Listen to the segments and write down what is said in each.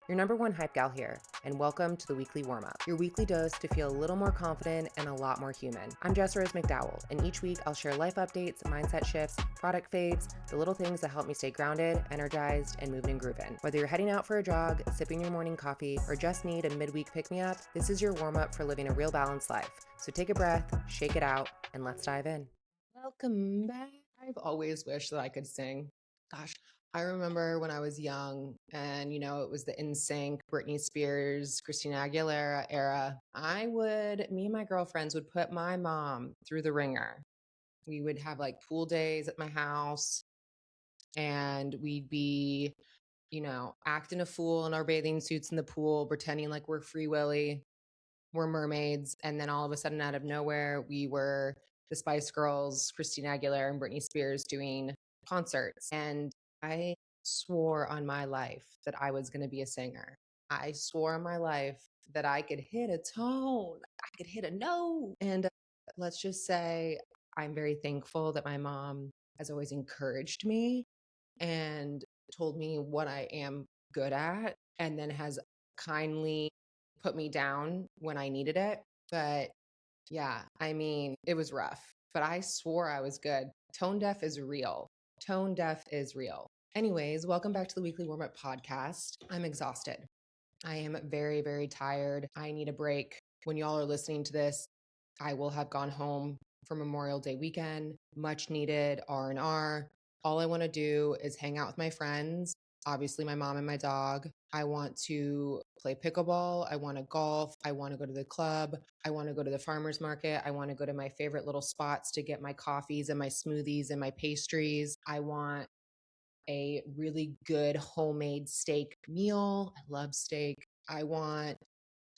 your number one hype gal here, and welcome to the weekly warm-up, your weekly dose to feel a little more confident and a lot more human. I'm Jess McDowell, and each week I'll share life updates, mindset shifts, product faves, the little things that help me stay grounded, energized, and moving and grooving. Whether you're heading out for a jog, sipping your morning coffee, or just need a midweek pick-me-up, this is your warm-up for living a real balanced life. So take a breath, shake it out, and let's dive in. Welcome back. I've always wished that I could sing. Gosh, I remember when I was young and, it was the NSYNC, Britney Spears, Christina Aguilera era. Me and my girlfriends would put my mom through the ringer. We would have like pool days at my house and we'd be, acting a fool in our bathing suits in the pool, pretending like we're Free Willy, we're mermaids. And then all of a sudden, out of nowhere, we were the Spice Girls, Christina Aguilera and Britney Spears doing concerts. And I swore on my life that I was going to be a singer. I swore on my life that I could hit a tone, I could hit a note. And let's just say I'm very thankful that my mom has always encouraged me and told me what I am good at, and then has kindly put me down when I needed it. But yeah, it was rough, but I swore I was good. Tone deaf is real. Tone deaf is real. Anyways, welcome back to the Weekly Warm Up Podcast. I'm exhausted. I am very, very tired. I need a break. When y'all are listening to this, I will have gone home for Memorial Day weekend, much needed R&R. All I want to do is hang out with my friends, obviously my mom and my dog. I want to play pickleball. I want to golf. I want to go to the club. I want to go to the farmer's market. I want to go to my favorite little spots to get my coffees and my smoothies and my pastries. I want a really good homemade steak meal. I love steak. I want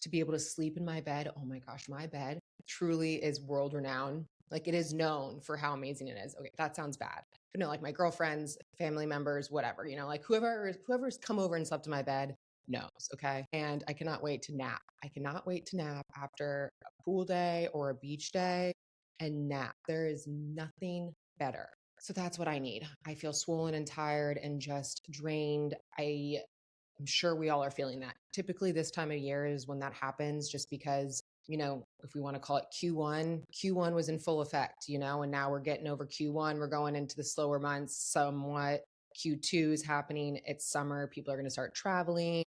to be able to sleep in my bed. Oh my gosh, my bed truly is world renowned. Like, it is known for how amazing it is. Okay, that sounds bad. But no, like my girlfriends, family members, whatever, like whoever's come over and slept in my bed knows. Okay. And I cannot wait to nap. I cannot wait to nap after a pool day or a beach day and nap. There is nothing better. So that's what I need. I feel swollen and tired and just drained. I'm sure we all are feeling that. Typically, this time of year is when that happens, just because, if we want to call it Q1 was in full effect, and now we're getting over Q1. We're going into the slower months somewhat. Q2 is happening. It's summer. People are going to start traveling.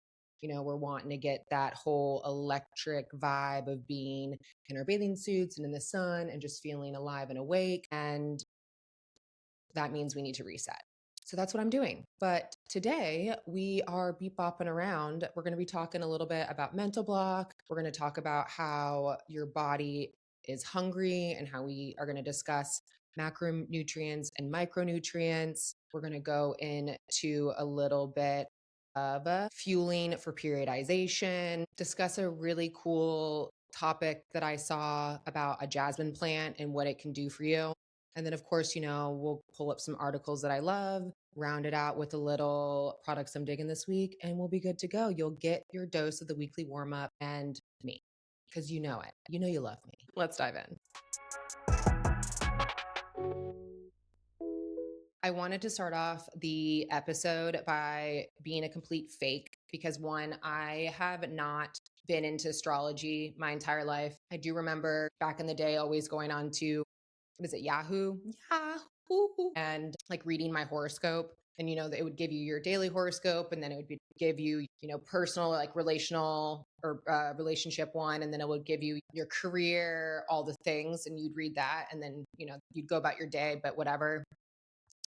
We're wanting to get that whole electric vibe of being in our bathing suits and in the sun and just feeling alive and awake. And that means we need to reset. So that's what I'm doing. But today we are bopping around. We're going to be talking a little bit about mental block. We're going to talk about how your body is hungry and how we are going to discuss macronutrients and micronutrients. We're going to go into a little bit of fueling for periodization, discuss a really cool topic that I saw about a jasmine plant and what it can do for you. And then, of course, we'll pull up some articles that I love, round it out with a little products I'm digging this week, and we'll be good to go. You'll get your dose of the weekly warm up and me, because you know it. You know you love me. Let's dive in. I wanted to start off the episode by being a complete fake because, one, I have not been into astrology my entire life. I do remember back in the day always going on to, what is it, Yahoo, and like reading my horoscope. And, it would give you your daily horoscope, and then it would give you, personal, like relational or relationship one. And then it would give you your career, all the things, and you'd read that. And then, you'd go about your day, but whatever.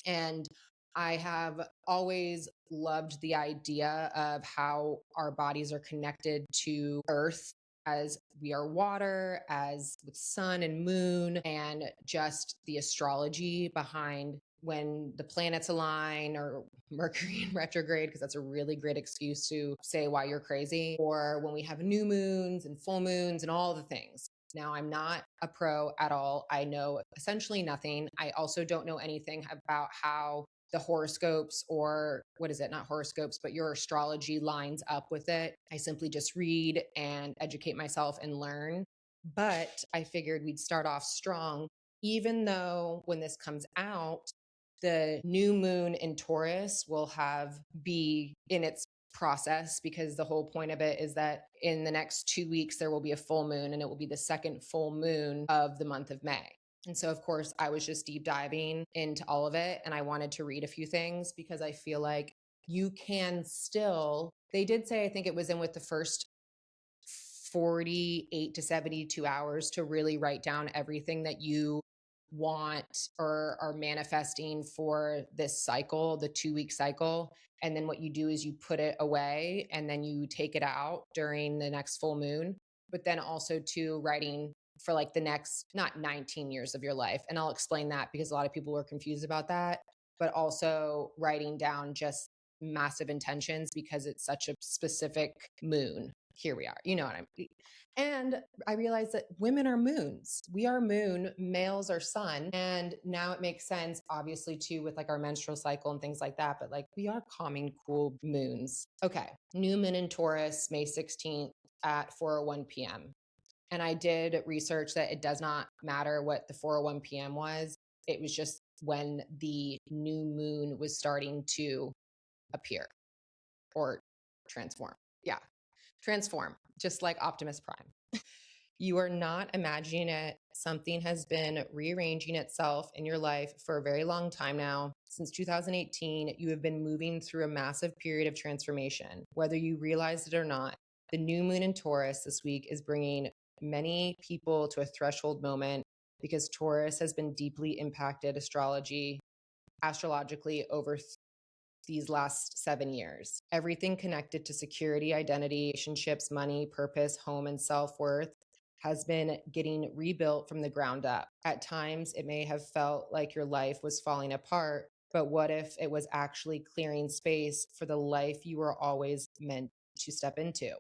And I have always loved the idea of how our bodies are connected to Earth, as we are water, as with sun and moon, and just the astrology behind when the planets align, or Mercury in retrograde, because that's a really great excuse to say why you're crazy, or when we have new moons and full moons and all the things. Now, I'm not a pro at all. I know essentially nothing. I also don't know anything about how the horoscopes, or what is it? Not horoscopes, but your astrology lines up with it. I simply just read and educate myself and learn. But I figured we'd start off strong, even though when this comes out, the new moon in Taurus will be in its process, because the whole point of it is that in the next 2 weeks, there will be a full moon, and it will be the second full moon of the month of May. And so, of course, I was just deep diving into all of it, and I wanted to read a few things because I feel like you can still, they did say, I think it was in with the first 48 to 72 hours to really write down everything that you want or are manifesting for this cycle, the 2 week cycle. And then what you do is you put it away and then you take it out during the next full moon. But then also to writing for like the next, not 19 years of your life. And I'll explain that because a lot of people were confused about that, but also writing down just massive intentions because it's such a specific moon. Here we are. You know what I mean? And I realized that women are moons. We are moon, males are sun. And now it makes sense, obviously, too, with like our menstrual cycle and things like that. But like we are calming, cool moons. Okay. New moon in Taurus, May 16th at 4:01 p.m. And I did research that it does not matter what the 4:01 p.m. was. It was just when the new moon was starting to appear or transform. Yeah. Transform, just like Optimus Prime. You are not imagining it. Something has been rearranging itself in your life for a very long time now. Since 2018, you have been moving through a massive period of transformation. Whether you realize it or not, the new moon in Taurus this week is bringing many people to a threshold moment because Taurus has been deeply impacted astrologically over these last 7 years. Everything connected to security, identity, relationships, money, purpose, home, and self-worth has been getting rebuilt from the ground up. At times, it may have felt like your life was falling apart, but what if it was actually clearing space for the life you were always meant to step into?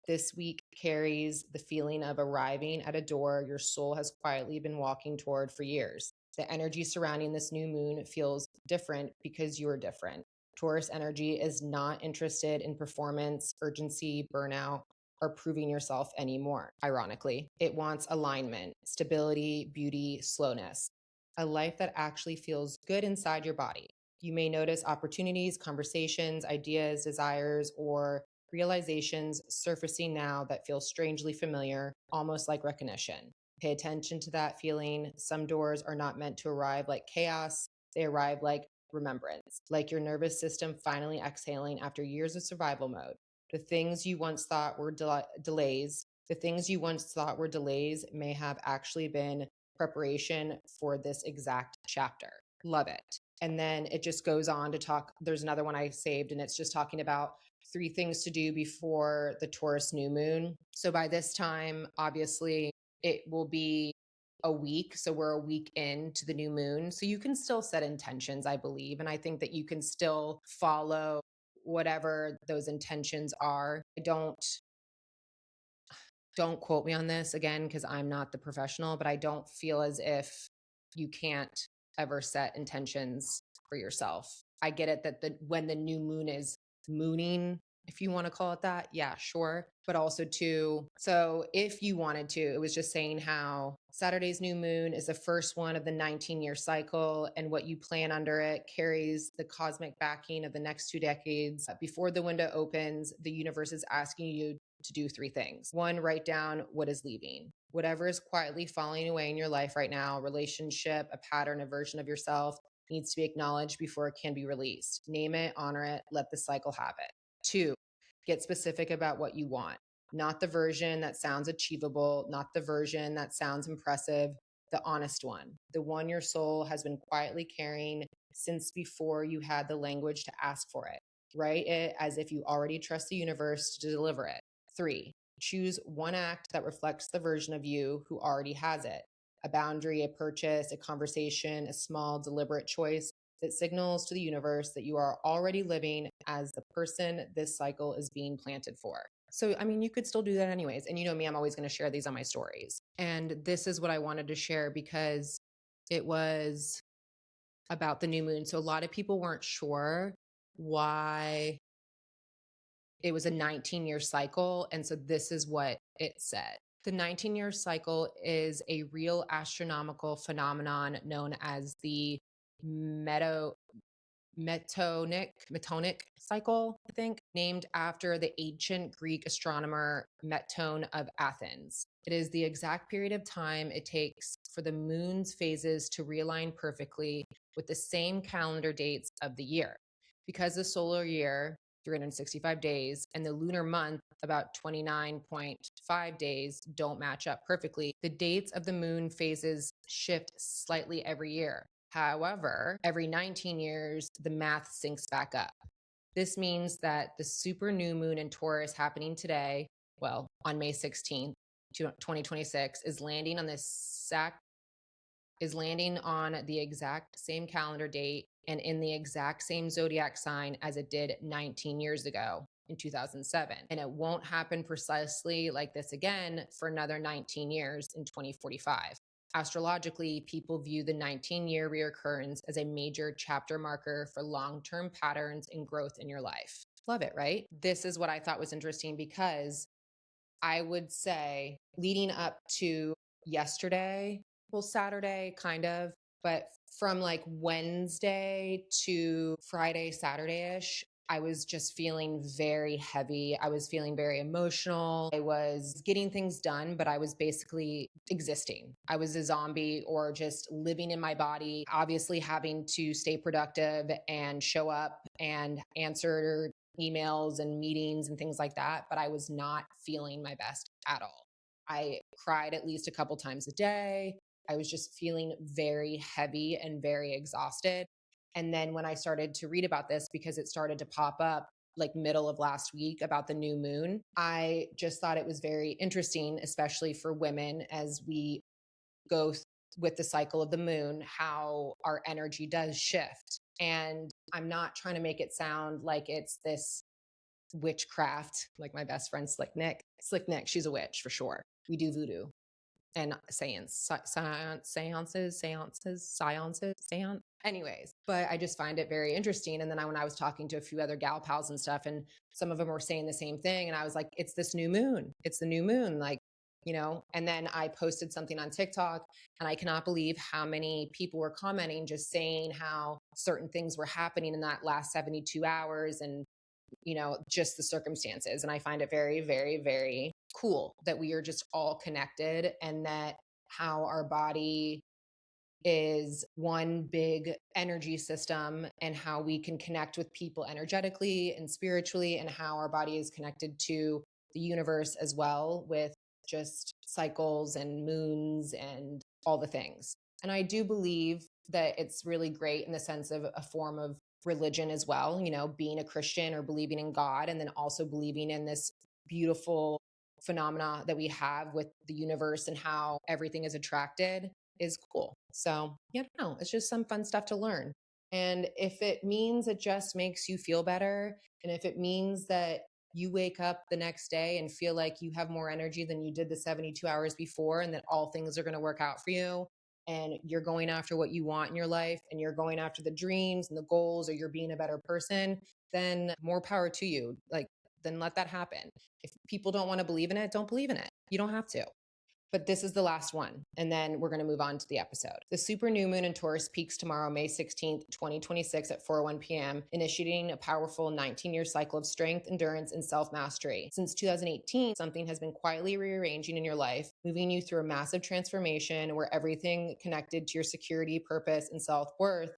This week carries the feeling of arriving at a door your soul has quietly been walking toward for years. The energy surrounding this new moon feels different because you're different. Taurus energy is not interested in performance, urgency, burnout, or proving yourself anymore. Ironically, it wants alignment, stability, beauty, slowness, a life that actually feels good inside your body. You may notice opportunities, conversations, ideas, desires, or realizations surfacing now that feel strangely familiar, almost like recognition. Pay attention to that feeling. Some doors are not meant to arrive like chaos, they arrive like remembrance, like your nervous system finally exhaling after years of survival mode. The things you once thought were delays, may have actually been preparation for this exact chapter. Love it. And then it just goes on to talk. There's another one I saved, and it's just talking about 3 things to do before the Taurus new moon. So by this time, obviously, it will be a week. So we're a week into the new moon. So you can still set intentions, I believe. And I think that you can still follow whatever those intentions are. Don't quote me on this again, because I'm not the professional, but I don't feel as if you can't ever set intentions for yourself. I get it that when the new moon is mooning, if you want to call it that, yeah, sure. But also too, so if you wanted to, it was just saying how Saturday's new moon is the first one of the 19-year cycle, and what you plan under it carries the cosmic backing of the next 2 decades. Before the window opens, the universe is asking you to do 3 things. 1, write down what is leaving. Whatever is quietly falling away in your life right now, a relationship, a pattern, a version of yourself, needs to be acknowledged before it can be released. Name it, honor it, let the cycle have it. 2, get specific about what you want. Not the version that sounds achievable, not the version that sounds impressive, the honest one, the one your soul has been quietly carrying since before you had the language to ask for it. Write it as if you already trust the universe to deliver it. 3, choose one act that reflects the version of you who already has it. A boundary, a purchase, a conversation, a small, deliberate choice that signals to the universe that you are already living as the person this cycle is being planted for. So, I mean, you could still do that anyways. And you know me, I'm always going to share these on my stories. And this is what I wanted to share because it was about the new moon. So, a lot of people weren't sure why it was a 19-year cycle. And so, this is what it said. The 19-year cycle is a real astronomical phenomenon known as the Metonic cycle, I think, named after the ancient Greek astronomer Meton of Athens. It is the exact period of time it takes for the moon's phases to realign perfectly with the same calendar dates of the year. Because the solar year, 365 days, and the lunar month, about 29.5 days, don't match up perfectly, the dates of the moon phases shift slightly every year. However, every 19 years, the math syncs back up. This means that the super new moon in Taurus happening today, well, on May 16th, 2026, is landing on the exact same calendar date and in the exact same zodiac sign as it did 19 years ago in 2007. And it won't happen precisely like this again for another 19 years in 2045. Astrologically, people view the 19-year reoccurrence as a major chapter marker for long-term patterns and growth in your life. Love it, right? This is what I thought was interesting because I would say leading up to yesterday, well, Saturday, kind of, but from like Wednesday to Friday, Saturday ish, I was just feeling very heavy. I was feeling very emotional. I was getting things done, but I was basically existing. I was a zombie or just living in my body, obviously having to stay productive and show up and answer emails and meetings and things like that, but I was not feeling my best at all. I cried at least a couple times a day. I was just feeling very heavy and very exhausted. And then when I started to read about this, because it started to pop up like middle of last week about the new moon, I just thought it was very interesting, especially for women as we go with the cycle of the moon, how our energy does shift. And I'm not trying to make it sound like it's this witchcraft, like my best friend Slick Nick. Slick Nick, she's a witch for sure. We do voodoo and seance. Anyways, but I just find it very interesting. And then when I was talking to a few other gal pals and stuff, and some of them were saying the same thing. And I was like, it's this new moon. It's the new moon. Like, and then I posted something on TikTok and I cannot believe how many people were commenting, just saying how certain things were happening in that last 72 hours and just the circumstances. And I find it very, very, very cool that we are just all connected and that how our body is one big energy system and how we can connect with people energetically and spiritually and how our body is connected to the universe as well with just cycles and moons and all the things. And I do believe that it's really great in the sense of a form of religion as well, being a Christian or believing in God, and then also believing in this beautiful phenomena that we have with the universe and how everything is attracted is cool. So, yeah, I don't know. It's just some fun stuff to learn. And if it means it just makes you feel better, and if it means that you wake up the next day and feel like you have more energy than you did the 72 hours before, and that all things are going to work out for you, and you're going after what you want in your life, and you're going after the dreams and the goals, or you're being a better person, then more power to you. Like, then let that happen. If people don't want to believe in it, don't believe in it. You don't have to. But this is the last one. And then we're going to move on to the episode. The super new moon in Taurus peaks tomorrow, May 16th, 2026 at 4:01 p.m., initiating a powerful 19-year cycle of strength, endurance, and self-mastery. Since 2018, something has been quietly rearranging in your life, moving you through a massive transformation where everything connected to your security, purpose, and self-worth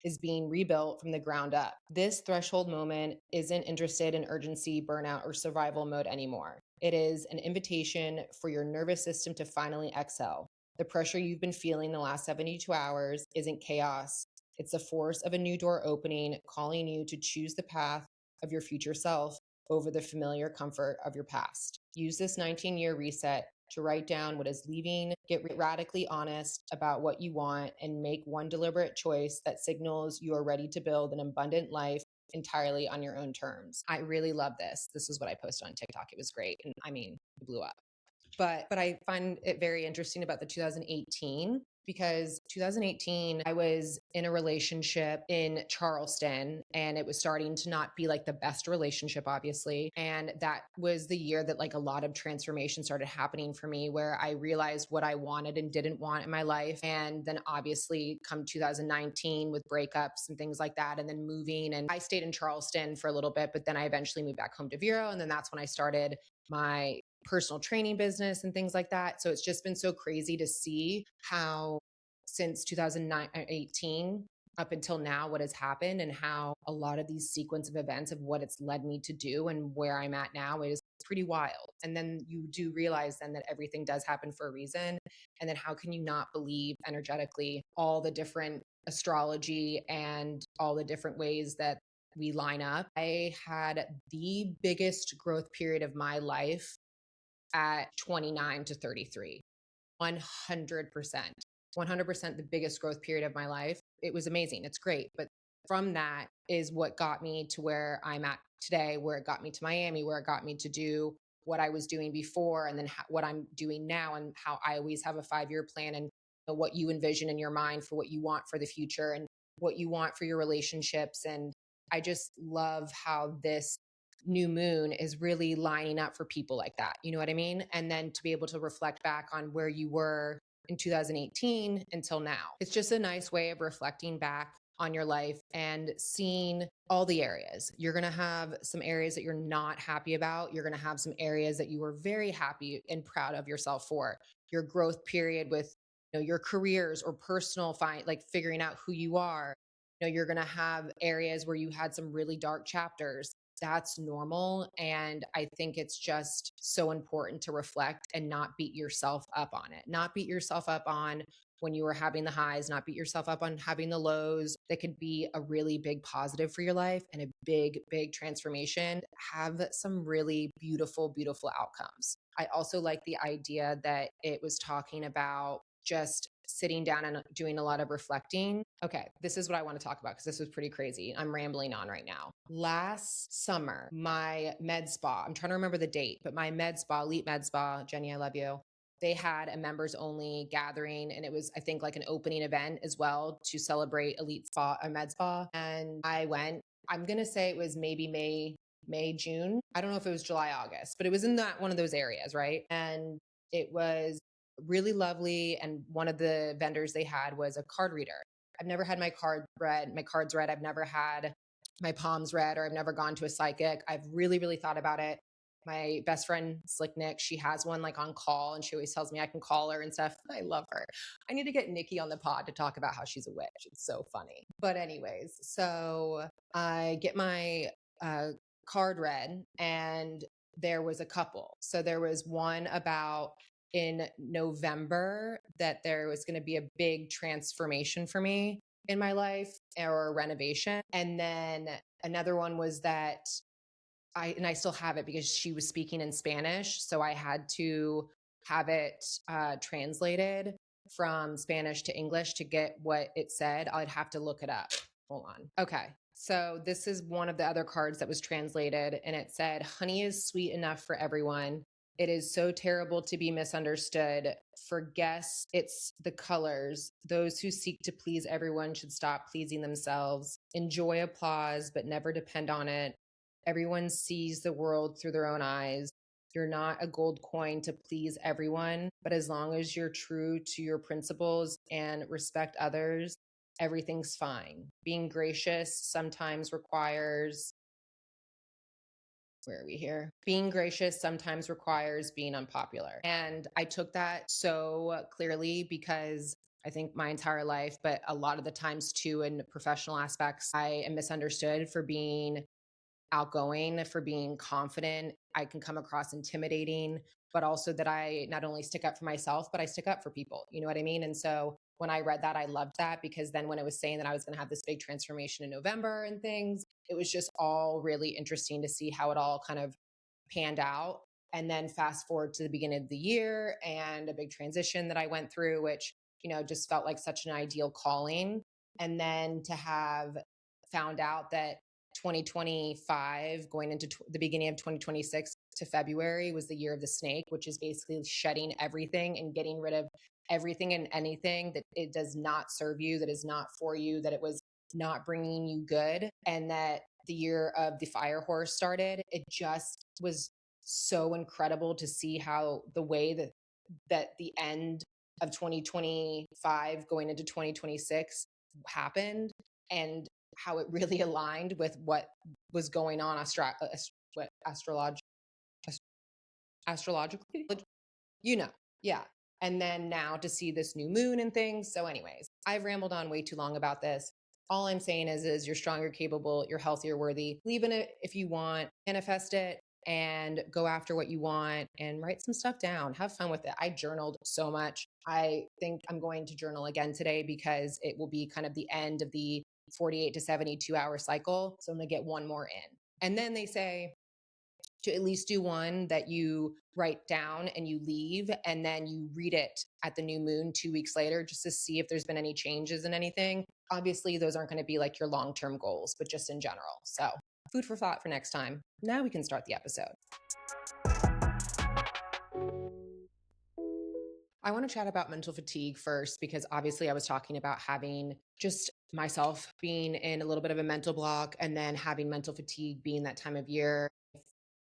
is being rebuilt from the ground up. This threshold moment isn't interested in urgency, burnout, or survival mode anymore. It is an invitation for your nervous system to finally exhale. The pressure you've been feeling the last 72 hours isn't chaos. It's the force of a new door opening, calling you to choose the path of your future self over the familiar comfort of your past. Use this 19-year reset to write down what is leaving, get radically honest about what you want, and make one deliberate choice that signals you are ready to build an abundant life entirely on your own terms. I really love this. This is what I posted on TikTok. It was great. And I mean, it blew up. But I find it very interesting about the 2018 because 2018, I was in a relationship in Charleston and it was starting to not be like the best relationship, obviously. And that was the year that like a lot of transformation started happening for me, where I realized what I wanted and didn't want in my life. And then obviously come 2019 with breakups and things like that, and then moving. And I stayed in Charleston for a little bit, but then I eventually moved back home to Vero. And then that's when I started my personal training business and things like that. So it's just been so crazy to see how since 2018 up until now, what has happened and how a lot of these sequence of events of what it's led me to do and where I'm at now is pretty wild. And then you do realize then that everything does happen for a reason. And then how can you not believe energetically all the different astrology and all the different ways that we line up? I had the biggest growth period of my life at 29 to 33. 100%. 100% the biggest growth period of my life. It was amazing. It's great. But from that is what got me to where I'm at today, where it got me to Miami, where it got me to do what I was doing before, and then what I'm doing now, and how I always have a 5-year plan, and what you envision in your mind for what you want for the future and what you want for your relationships. And I just love how this new moon is really lining up for people like that. You know what I mean? And then to be able to reflect back on where you were in 2018 until now. It's just a nice way of reflecting back on your life and seeing all the areas. You're going to have some areas that you're not happy about. You're going to have some areas that you were very happy and proud of yourself for. Your growth period with your careers or personal like figuring out who you are. You're going to have areas where you had some really dark chapters. That's normal. And I think it's just so important to reflect and not beat yourself up on it. Not beat yourself up on when you were having the highs, not beat yourself up on having the lows. That could be a really big positive for your life and a big, big transformation. Have some really beautiful, beautiful outcomes. I also like the idea that it was talking about just sitting down and doing a lot of reflecting. Okay, this is what I want to talk about because this was pretty crazy. I'm rambling on right now. Last summer, my med spa, I'm trying to remember the date, but my med spa, Elite Med Spa, Jenny, I love you. They had a members only gathering, and it was, I think, like an opening event as well to celebrate Elite Spa, a med spa. And I went, I'm going to say it was maybe May, June. I don't know if it was July, August, but it was in that one of those areas, right? And it was really lovely. And one of the vendors they had was a card reader. I've never had my cards read. I've never had my palms read, or I've never gone to a psychic. I've really, really thought about it. My best friend, Slick Nick, she has one like on call, and she always tells me I can call her and stuff. I love her. I need to get Nikki on the pod to talk about how she's a witch. It's so funny. But anyways, so I get my card read, and there was a couple. So there was one about in November that there was going to be a big transformation for me in my life, or a renovation. And then another one was that I still have it because she was speaking in Spanish. So I had to have it translated from Spanish to English to get what it said. I'd have to look it up. Hold on. Okay. So this is one of the other cards that was translated, and it said, "Honey is sweet enough for everyone. It is so terrible to be misunderstood. For guess it's the colors. Those who seek to please everyone should stop pleasing themselves. Enjoy applause, but never depend on it. Everyone sees the world through their own eyes. You're not a gold coin to please everyone, but as long as you're true to your principles and respect others, everything's fine. Being gracious sometimes requires, where are we here? Being gracious sometimes requires being unpopular." And I took that so clearly because I think my entire life, but a lot of the times too, in professional aspects, I am misunderstood for being outgoing, for being confident. I can come across intimidating, but also that I not only stick up for myself, but I stick up for people. You know what I mean? And so when I read that, I loved that, because then when it was saying that I was going to have this big transformation in November and things, it was just all really interesting to see how it all kind of panned out. And then fast forward to the beginning of the year and a big transition that I went through, which, just felt like such an ideal calling. And then to have found out that 2025 going into the beginning of 2026 to February was the year of the snake, which is basically shedding everything and getting rid of everything and anything that it does not serve you, that is not for you, that it was not bringing you good. And that the year of the fire horse started. It just was so incredible to see how the way that the end of 2025 going into 2026 happened, and how it really aligned with what was going on astrologically, you know. Yeah. And then now to see this new moon and things. So anyways, I've rambled on way too long about this. All I'm saying is you're stronger, capable, you're healthier, worthy. Believe in it if you want, manifest it, and go after what you want and write some stuff down. Have fun with it. I journaled so much. I think I'm going to journal again today because it will be kind of the end of the 48 to 72 hour cycle. So I'm going to get one more in. And then they say to at least do one that you write down and you leave, and then you read it at the new moon 2 weeks later just to see if there's been any changes in anything. Obviously, those aren't going to be like your long-term goals, but just in general. So food for thought for next time. Now we can start the episode. I want to chat about mental fatigue first, because obviously I was talking about having just myself being in a little bit of a mental block, and then having mental fatigue being that time of year.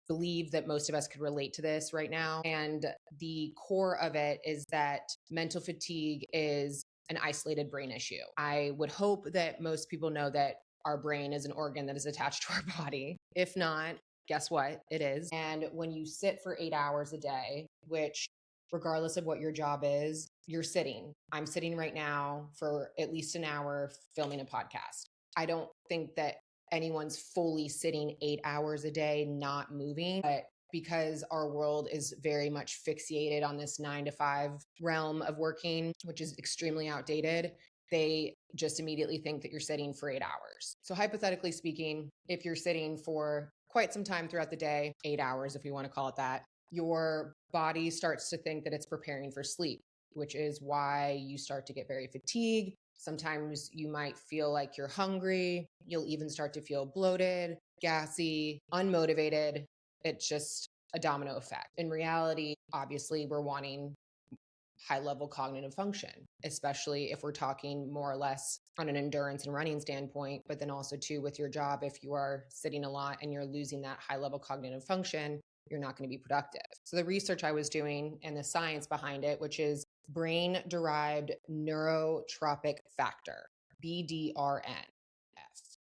Believe that most of us could relate to this right now. And the core of it is that mental fatigue is an isolated brain issue. I would hope that most people know that our brain is an organ that is attached to our body. If not, guess what? It is. And when you sit for 8 hours a day, which regardless of what your job is, you're sitting. I'm sitting right now for at least an hour filming a podcast. I don't think that anyone's fully sitting 8 hours a day, not moving. But because our world is very much fixated on this 9 to 5 realm of working, which is extremely outdated, they just immediately think that you're sitting for 8 hours. So hypothetically speaking, if you're sitting for quite some time throughout the day, 8 hours, if we want to call it that, your body starts to think that it's preparing for sleep, which is why you start to get very fatigued. Sometimes you might feel like you're hungry. You'll even start to feel bloated, gassy, unmotivated. It's just a domino effect. In reality, obviously, we're wanting high level cognitive function, especially if we're talking more or less on an endurance and running standpoint, but then also too with your job, if you are sitting a lot and you're losing that high level cognitive function, you're not going to be productive. So the research I was doing and the science behind it, which is brain derived neurotropic factor, BDRNF.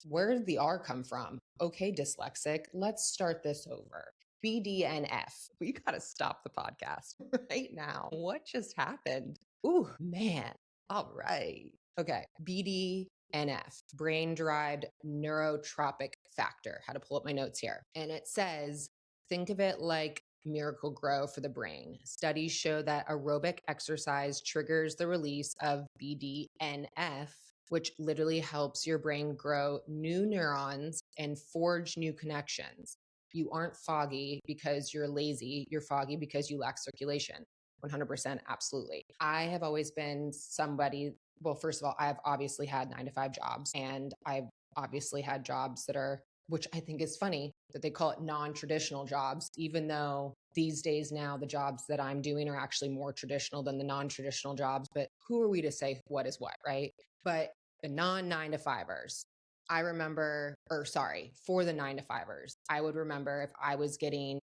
Where did the R come from? Okay, dyslexic, let's start this over. BDNF. We got to stop the podcast right now. What just happened? Ooh, man. All right. Okay. BDNF, brain derived neurotropic factor. How to pull up my notes here. And it says, think of it like Miracle Grow for the brain. Studies show that aerobic exercise triggers the release of BDNF, which literally helps your brain grow new neurons and forge new connections. You aren't foggy because you're lazy. You're foggy because you lack circulation. 100%, absolutely. I have always been somebody, well, first of all, I've obviously had 9 to 5 jobs, and I've obviously had jobs that are, which I think is funny that they call it non-traditional jobs, even though these days now the jobs that I'm doing are actually more traditional than the non-traditional jobs. But who are we to say what is what, right? But the non-9 to 5ers, I remember, or sorry, for the 9 to 5ers, I would remember if I was getting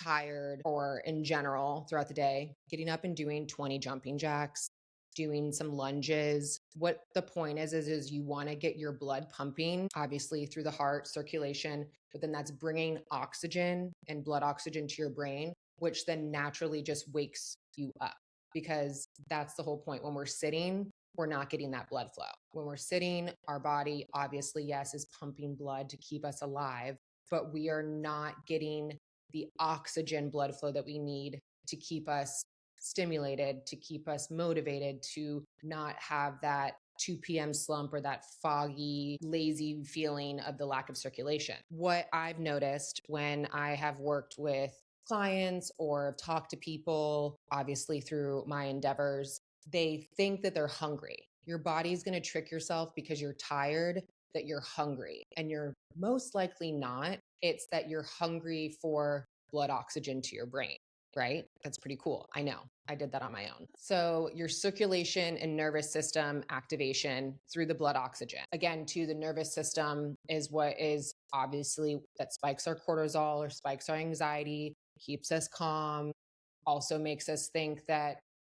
tired or in general throughout the day, getting up and doing 20 jumping jacks, doing some lunges. What the point is you want to get your blood pumping, obviously through the heart circulation, but then that's bringing oxygen and blood oxygen to your brain, which then naturally just wakes you up, because that's the whole point. When we're sitting, we're not getting that blood flow. When we're sitting, our body obviously, yes, is pumping blood to keep us alive, but we are not getting the oxygen blood flow that we need to keep us stimulated, to keep us motivated, to not have that 2 p.m. slump or that foggy, lazy feeling of the lack of circulation. What I've noticed when I have worked with clients or talked to people, obviously through my endeavors, they think that they're hungry. Your body's going to trick yourself because you're tired that you're hungry, and you're most likely not. It's that you're hungry for blood oxygen to your brain, right? That's pretty cool. I know. I did that on my own. So your circulation and nervous system activation through the blood oxygen. Again, to the nervous system is what is obviously that spikes our cortisol or spikes our anxiety, keeps us calm, also makes us think that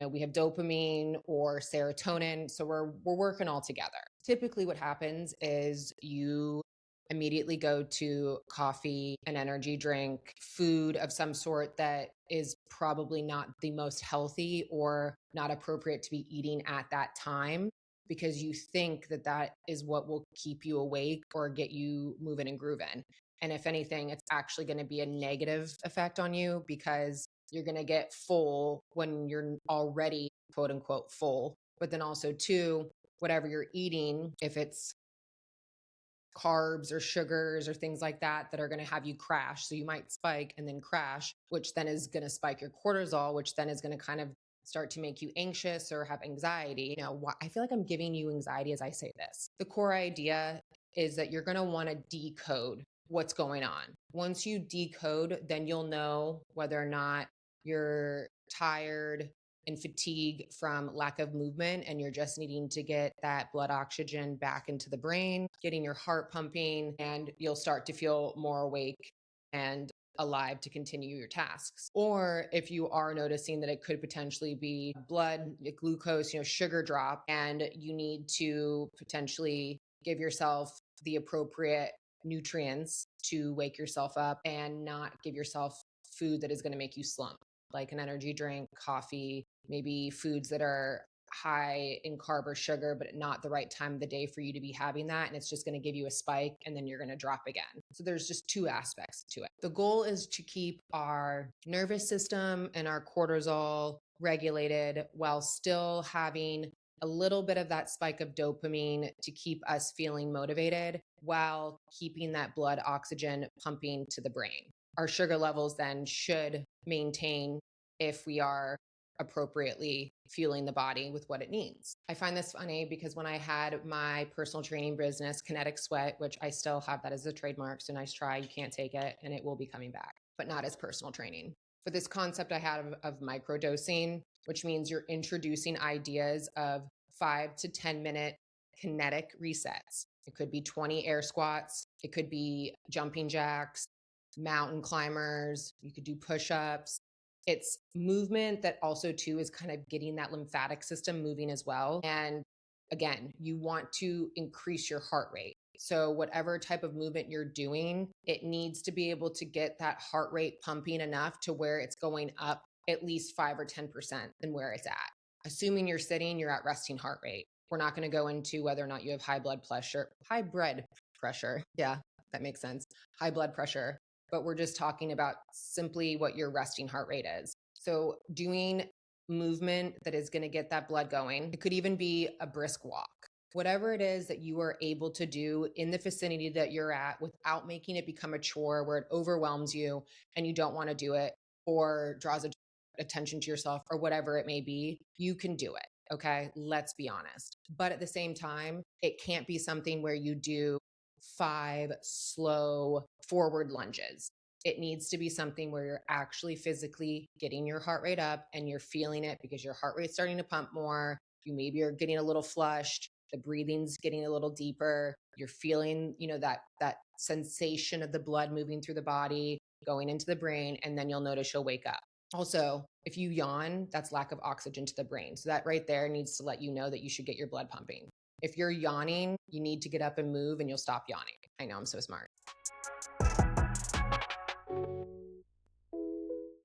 we have dopamine or serotonin. So we're working all together. Typically what happens is you immediately go to coffee, an energy drink, food of some sort that is probably not the most healthy or not appropriate to be eating at that time, because you think that that is what will keep you awake or get you moving and grooving. And if anything, it's actually going to be a negative effect on you, because you're going to get full when you're already quote unquote full. But then also too, whatever you're eating, if it's carbs or sugars or things like that that are going to have you crash. So you might spike and then crash, which then is going to spike your cortisol, which then is going to kind of start to make you anxious or have anxiety. I feel like I'm giving you anxiety as I say this. The core idea is that you're going to want to decode what's going on. Once you decode, then you'll know whether or not you're tired and fatigue from lack of movement, and you're just needing to get that blood oxygen back into the brain, getting your heart pumping, and you'll start to feel more awake and alive to continue your tasks. Or if you are noticing that it could potentially be blood, glucose, sugar drop, and you need to potentially give yourself the appropriate nutrients to wake yourself up and not give yourself food that is going to make you slump, like an energy drink, coffee, maybe foods that are high in carb or sugar, but not the right time of the day for you to be having that. And it's just going to give you a spike and then you're going to drop again. So there's just two aspects to it. The goal is to keep our nervous system and our cortisol regulated while still having a little bit of that spike of dopamine to keep us feeling motivated while keeping that blood oxygen pumping to the brain. Our sugar levels then should maintain if we are appropriately fueling the body with what it needs. I find this funny because when I had my personal training business, Kinetic Sweat, which I still have that as a trademark, so nice try, you can't take it, and it will be coming back, but not as personal training. But this concept I had of microdosing, which means you're introducing ideas of 5 to 10 minute kinetic resets. It could be 20 air squats. It could be jumping jacks, mountain climbers. You could do push-ups. It's movement that also too is kind of getting that lymphatic system moving as well. And again, you want to increase your heart rate. So whatever type of movement you're doing, it needs to be able to get that heart rate pumping enough to where it's going up at least 5 or 10% than where it's at. Assuming you're sitting, you're at resting heart rate. We're not going to go into whether or not you have high blood pressure. Yeah, that makes sense. High blood pressure. But we're just talking about simply what your resting heart rate is. So doing movement that is going to get that blood going. It could even be a brisk walk. Whatever it is that you are able to do in the vicinity that you're at without making it become a chore where it overwhelms you and you don't want to do it or draws attention to yourself or whatever it may be, you can do it. Okay. Let's be honest. But at the same time, it can't be something where you do 5 slow forward lunges. It needs to be something where you're actually physically getting your heart rate up and you're feeling it because your heart rate's starting to pump more. You maybe are getting a little flushed. The breathing's getting a little deeper. You're feeling, that sensation of the blood moving through the body, going into the brain, and then you'll notice you'll wake up. Also, if you yawn, that's lack of oxygen to the brain. So that right there needs to let you know that you should get your blood pumping. If you're yawning, you need to get up and move and you'll stop yawning. I know, I'm so smart.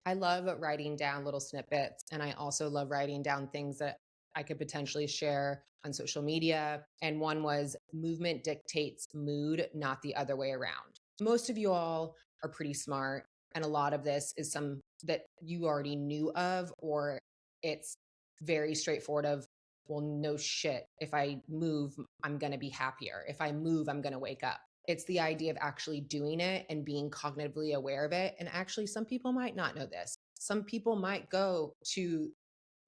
I love writing down little snippets, and I also love writing down things that I could potentially share on social media. And one was movement dictates mood, not the other way around. Most of you all are pretty smart, and a lot of this is some that you already knew of, or it's very straightforward of, well, no shit. If I move, I'm going to be happier. If I move, I'm going to wake up. It's the idea of actually doing it and being cognitively aware of it. And actually, some people might not know this. Some people might go to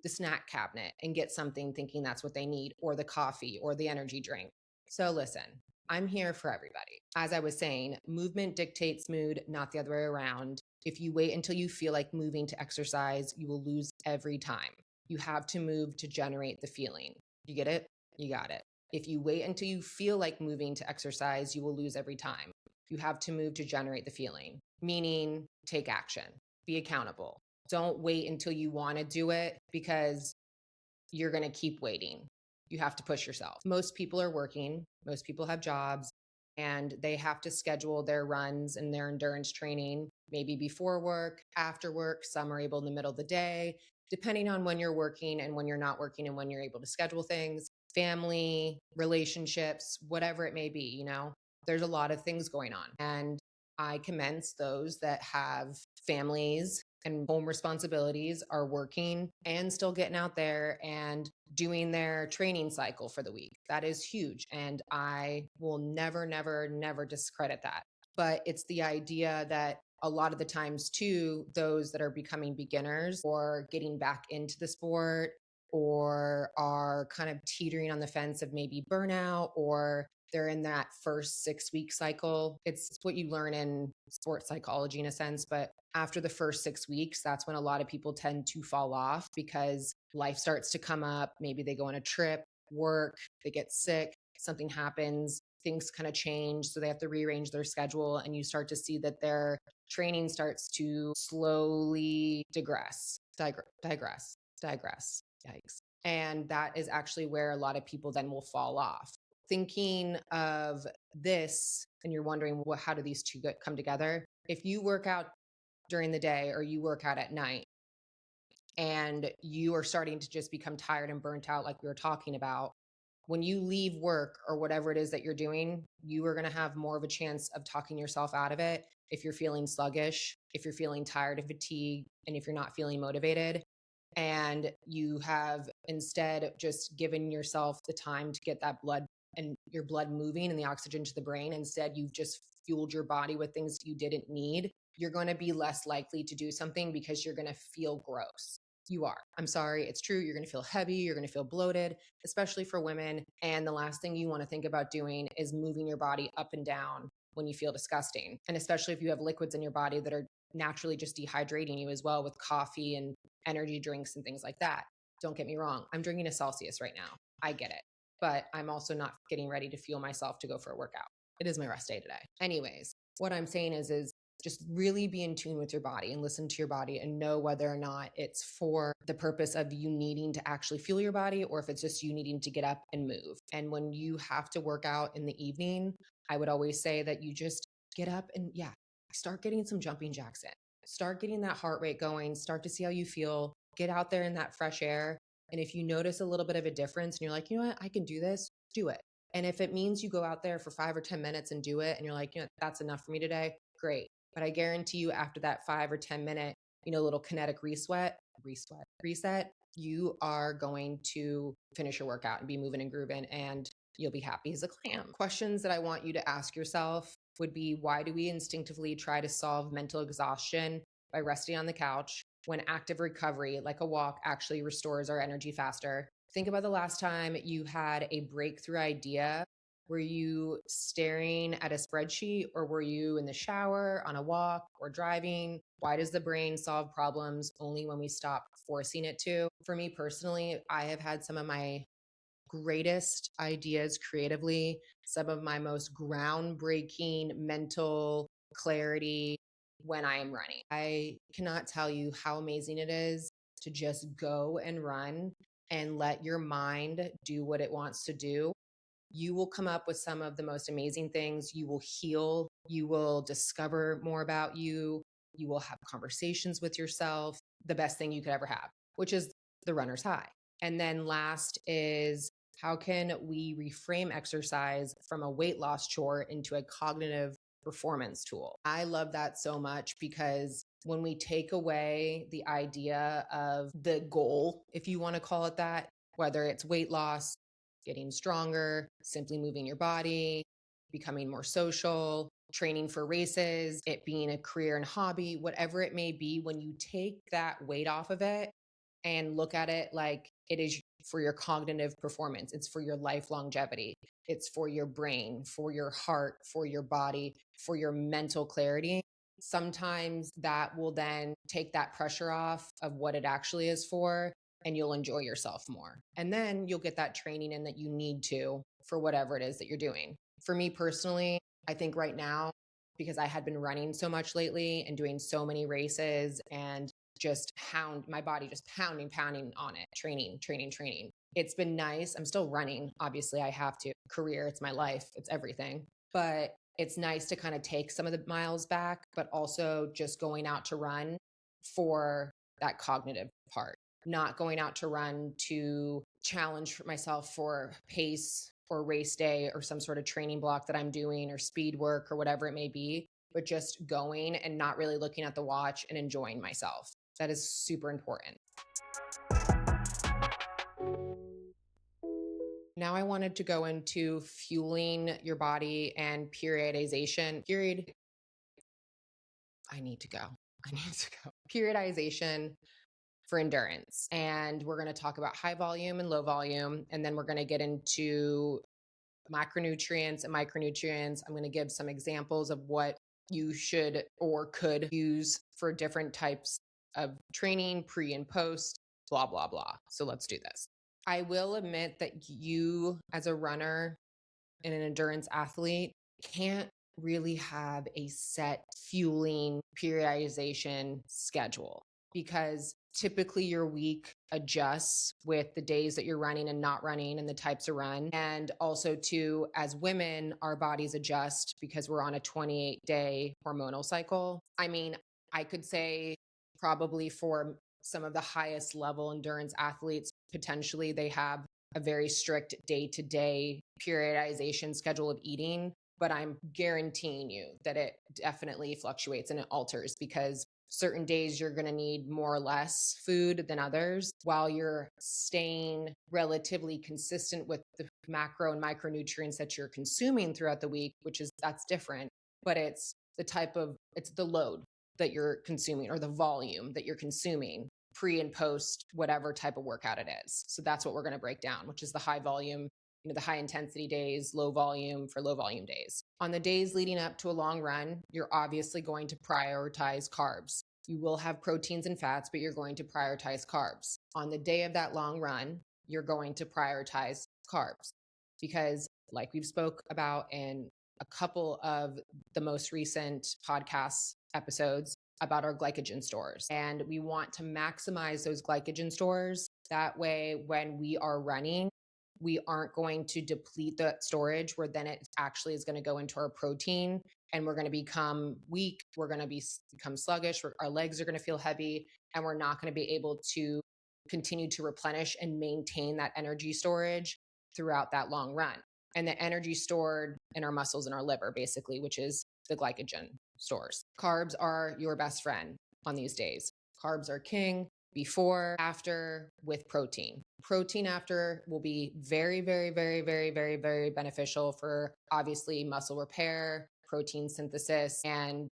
the snack cabinet and get something thinking that's what they need, or the coffee or the energy drink. So listen, I'm here for everybody. As I was saying, movement dictates mood, not the other way around. If you wait until you feel like moving to exercise, you will lose every time. You have to move to generate the feeling. You get it? You got it. If you wait until you feel like moving to exercise, you will lose every time. You have to move to generate the feeling, meaning take action, be accountable. Don't wait until you want to do it because you're going to keep waiting. You have to push yourself. Most people are working, most people have jobs, and they have to schedule their runs and their endurance training maybe before work, after work. Some are able in the middle of the day, depending on when you're working and when you're not working and when you're able to schedule things, family, relationships, whatever it may be, there's a lot of things going on. And I commend those that have families and home responsibilities, are working and still getting out there and doing their training cycle for the week. That is huge. And I will never, never, never discredit that. But it's the idea that a lot of the times too, those that are becoming beginners or getting back into the sport or are kind of teetering on the fence of maybe burnout, or they're in that first 6 week cycle. It's what you learn in sports psychology in a sense, but after the first 6 weeks, that's when a lot of people tend to fall off because life starts to come up. Maybe they go on a trip, work, they get sick, something happens, things kind of change. So they have to rearrange their schedule, and you start to see that their training starts to slowly digress. Yikes. And that is actually where a lot of people then will fall off. Thinking of this, and you're wondering, well, how do these two come together? If you work out during the day or you work out at night and you are starting to just become tired and burnt out, like we were talking about, when you leave work or whatever it is that you're doing, you are going to have more of a chance of talking yourself out of it. If you're feeling sluggish, if you're feeling tired and fatigued, and if you're not feeling motivated, and you have instead just given yourself the time to get that blood and your blood moving and the oxygen to the brain, instead you've just fueled your body with things you didn't need, you're going to be less likely to do something because you're going to feel gross. You are. I'm sorry. It's true. You're going to feel heavy. You're going to feel bloated, especially for women. And the last thing you want to think about doing is moving your body up and down when you feel disgusting. And especially if you have liquids in your body that are naturally just dehydrating you as well, with coffee and energy drinks and things like that. Don't get me wrong. I'm drinking a Celsius right now. I get it. But I'm also not getting ready to fuel myself to go for a workout. It is my rest day today. Anyways, what I'm saying is just really be in tune with your body and listen to your body and know whether or not it's for the purpose of you needing to actually fuel your body, or if it's just you needing to get up and move. And when you have to work out in the evening, I would always say that you just get up and start getting some jumping jacks in. Start getting that heart rate going, start to see how you feel, get out there in that fresh air. And if you notice a little bit of a difference and you're like, you know what, I can do this, do it. And if it means you go out there for 5 or 10 minutes and do it, and you're like, that's enough for me today, great. But I guarantee you, after that 5 or 10 minute, little kinetic reset, you are going to finish your workout and be moving and grooving, and you'll be happy as a clam. Questions that I want you to ask yourself would be, why do we instinctively try to solve mental exhaustion by resting on the couch when active recovery, like a walk, actually restores our energy faster? Think about the last time you had a breakthrough idea. Were you staring at a spreadsheet, or were you in the shower, on a walk, or driving? Why does the brain solve problems only when we stop forcing it to? For me personally, I have had some of my greatest ideas creatively, some of my most groundbreaking mental clarity when I am running. I cannot tell you how amazing it is to just go and run and let your mind do what it wants to do. You will come up with some of the most amazing things. You will heal. You will discover more about you. You will have conversations with yourself. The best thing you could ever have, which is the runner's high. And then last is, how can we reframe exercise from a weight loss chore into a cognitive performance tool? I love that so much, because when we take away the idea of the goal, if you want to call it that, whether it's weight loss, getting stronger, simply moving your body, becoming more social, training for races, it being a career and hobby, whatever it may be, when you take that weight off of it and look at it like it is for your cognitive performance, it's for your life longevity. It's for your brain, for your heart, for your body, for your mental clarity. Sometimes that will then take that pressure off of what it actually is for, and you'll enjoy yourself more. And then you'll get that training in that you need to for whatever it is that you're doing. For me personally, I think right now, because I had been running so much lately and doing so many races and just my body just pounding on it, training. It's been nice. I'm still running. Obviously, I have to. Career, it's my life, it's everything. But it's nice to kind of take some of the miles back, but also just going out to run for that cognitive part, not going out to run to challenge myself for pace or race day or some sort of training block that I'm doing or speed work or whatever it may be, but just going and not really looking at the watch and enjoying myself. That is super important. Now I wanted to go into fueling your body and periodization. I need to go. Periodization for endurance. And we're going to talk about high volume and low volume. And then we're going to get into macronutrients and micronutrients. I'm going to give some examples of what you should or could use for different types of training, pre and post, blah, blah, blah. So let's do this. I will admit that you, as a runner and an endurance athlete, can't really have a set fueling periodization schedule because typically your week adjusts with the days that you're running and not running and the types of run. And also too, as women, our bodies adjust because we're on a 28-day hormonal cycle. I mean, I could say probably for some of the highest level endurance athletes, potentially they have a very strict day-to-day periodization schedule of eating, but I'm guaranteeing you that it definitely fluctuates and it alters because certain days you're going to need more or less food than others while you're staying relatively consistent with the macro and micronutrients that you're consuming throughout the week, that's different, but it's the load that you're consuming or the volume that you're consuming pre and post whatever type of workout it is. So that's what we're going to break down, which is the high volume, the high intensity days, low volume for low volume days. On the days leading up to a long run, you're obviously going to prioritize carbs. You will have proteins and fats, but you're going to prioritize carbs. On the day of that long run, you're going to prioritize carbs because like we've spoke about in a couple of the most recent podcast episodes about our glycogen stores. And we want to maximize those glycogen stores. That way, when we are running, we aren't going to deplete the storage where then it actually is going to go into our protein and we're going to become weak. We're going to become sluggish. Our legs are going to feel heavy and we're not going to be able to continue to replenish and maintain that energy storage throughout that long run. And the energy stored in our muscles and our liver, basically, which is the glycogen stores. Carbs are your best friend on these days. Carbs are king before, after, with protein. Protein after will be very, very, very, very, very, very beneficial for obviously muscle repair, protein synthesis, and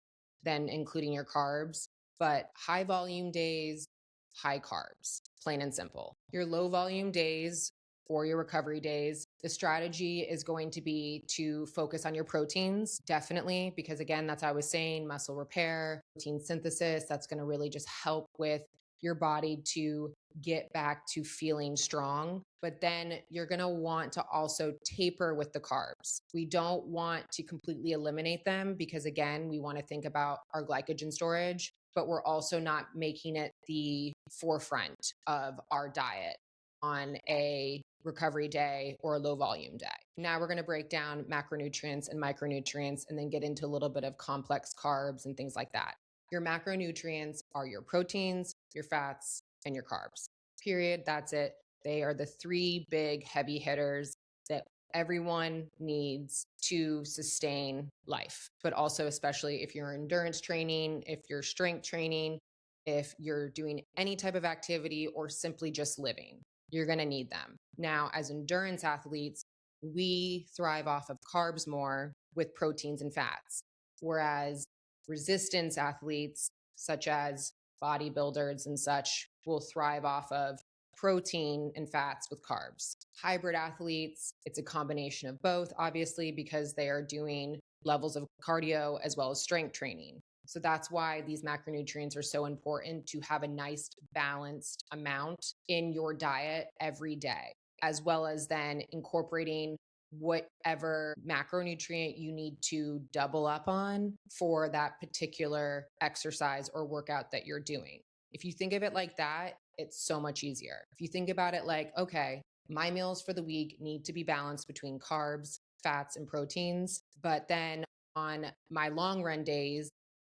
then including your carbs. But high volume days, high carbs, plain and simple. Your low volume days or your recovery days, the strategy is going to be to focus on your proteins, definitely, because again, that's how I was saying, muscle repair, protein synthesis, that's going to really just help with your body to get back to feeling strong. But then you're going to want to also taper with the carbs. We don't want to completely eliminate them because again, we want to think about our glycogen storage, but we're also not making it the forefront of our diet on a recovery day or a low volume day. Now we're going to break down macronutrients and micronutrients and then get into a little bit of complex carbs and things like that. Your macronutrients are your proteins, your fats, and your carbs. Period. That's it. They are the three big heavy hitters that everyone needs to sustain life, but also especially if you're endurance training, if you're strength training, if you're doing any type of activity or simply just living, you're going to need them. Now, as endurance athletes, we thrive off of carbs more with proteins and fats, whereas resistance athletes, such as bodybuilders and such, will thrive off of protein and fats with carbs. Hybrid athletes, it's a combination of both, obviously, because they are doing levels of cardio as well as strength training. So that's why these macronutrients are so important, to have a nice balanced amount in your diet every day, as well as then incorporating whatever macronutrient you need to double up on for that particular exercise or workout that you're doing. If you think of it like that, it's so much easier. If you think about it like, okay, my meals for the week need to be balanced between carbs, fats, and proteins. But then on my long run days,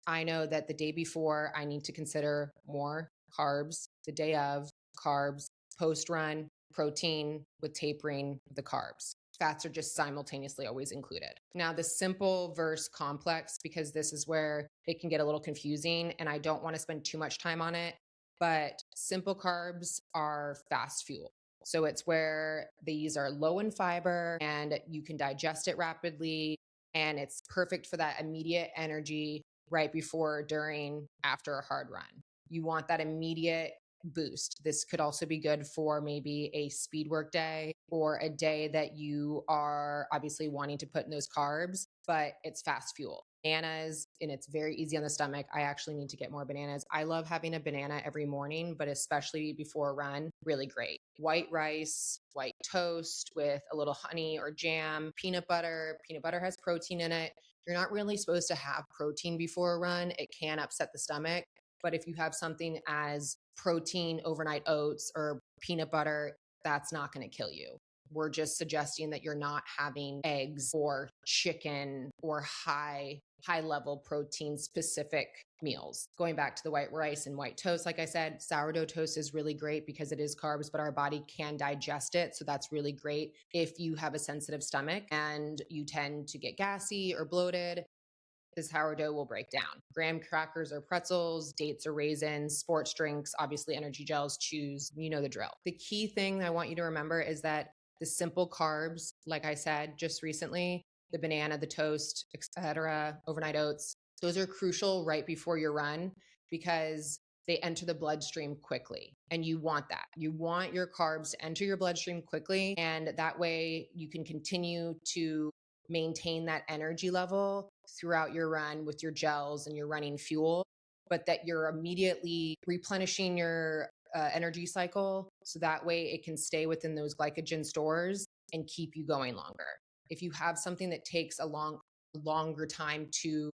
I know that the day before I need to consider more carbs, the day of carbs, post run, protein with tapering the carbs. Fats are just simultaneously always included. Now, the simple versus complex, because this is where it can get a little confusing and I don't want to spend too much time on it, but simple carbs are fast fuel. So it's where these are low in fiber and you can digest it rapidly, and it's perfect for that immediate energy right before, during, after a hard run. You want that immediate boost. This could also be good for maybe a speed work day or a day that you are obviously wanting to put in those carbs, but it's fast fuel. Bananas, and it's very easy on the stomach. I actually need to get more bananas. I love having a banana every morning, but especially before a run, really great. White rice, white toast with a little honey or jam, peanut butter. Peanut butter has protein in it. You're not really supposed to have protein before a run. It can upset the stomach. But if you have something as protein overnight oats or peanut butter, that's not going to kill you. We're just suggesting that you're not having eggs or chicken or high level protein specific meals. Going back to the white rice and white toast, like I said, sourdough toast is really great because it is carbs, but our body can digest it. So that's really great if you have a sensitive stomach and you tend to get gassy or bloated. This sourdough will break down. Graham crackers or pretzels, dates or raisins, sports drinks, obviously energy gels, chews, you know the drill. The key thing I want you to remember is that the simple carbs, like I said just recently, the banana, the toast, etc., overnight oats, those are crucial right before your run because they enter the bloodstream quickly. And you want that. You want your carbs to enter your bloodstream quickly. And that way you can continue to maintain that energy level throughout your run with your gels and your running fuel, but that you're immediately replenishing your energy cycle. So that way it can stay within those glycogen stores and keep you going longer. If you have something that takes a longer time to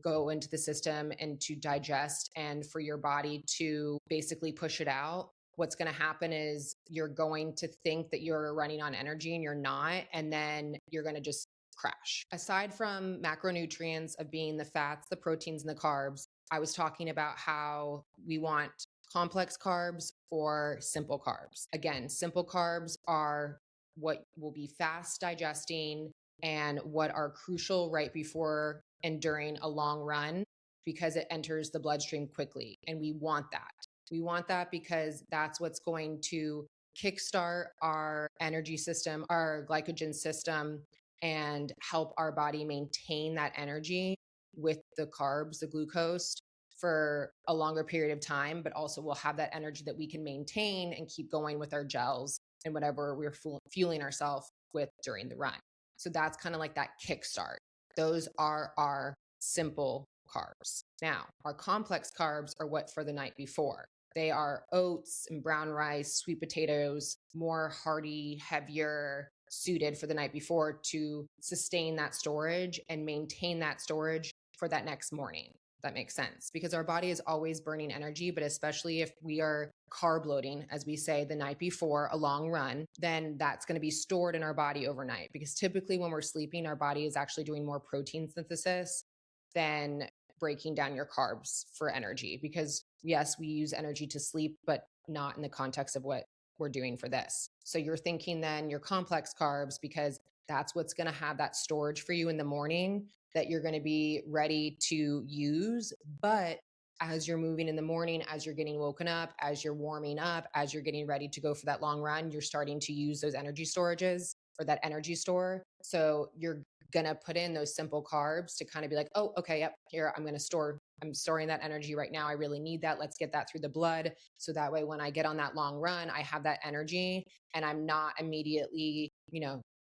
go into the system and to digest and for your body to basically push it out, what's going to happen is you're going to think that you're running on energy and you're not. And then you're going to just crash. Aside from macronutrients of being the fats, the proteins, and the carbs, I was talking about how we want complex carbs or simple carbs. Again, simple carbs are what will be fast digesting and what are crucial right before and during a long run because it enters the bloodstream quickly. And we want that. We want that because that's what's going to kickstart our energy system, our glycogen system, and help our body maintain that energy with the carbs, the glucose, for a longer period of time, but also we'll have that energy that we can maintain and keep going with our gels and whatever we're fueling ourselves with during the run. So that's kind of like that kickstart. Those are our simple carbs. Now, our complex carbs are what for the night before. They are oats and brown rice, sweet potatoes, more hearty, heavier, suited for the night before to sustain that storage and maintain that storage for that next morning. That makes sense because our body is always burning energy, but especially if we are carb loading, as we say, the night before a long run, then that's going to be stored in our body overnight because typically when we're sleeping, our body is actually doing more protein synthesis than breaking down your carbs for energy because yes, we use energy to sleep, but not in the context of what we're doing for this. So you're thinking then your complex carbs because that's what's going to have that storage for you in the morning that you're going to be ready to use. But as you're moving in the morning, as you're getting woken up, as you're warming up, as you're getting ready to go for that long run, you're starting to use those energy storages or that energy store. So you're gonna put in those simple carbs to kind of be like, oh, okay, yep, here I'm storing that energy right now. I really need that. Let's get that through the blood. So that way, when I get on that long run, I have that energy and I'm not immediately,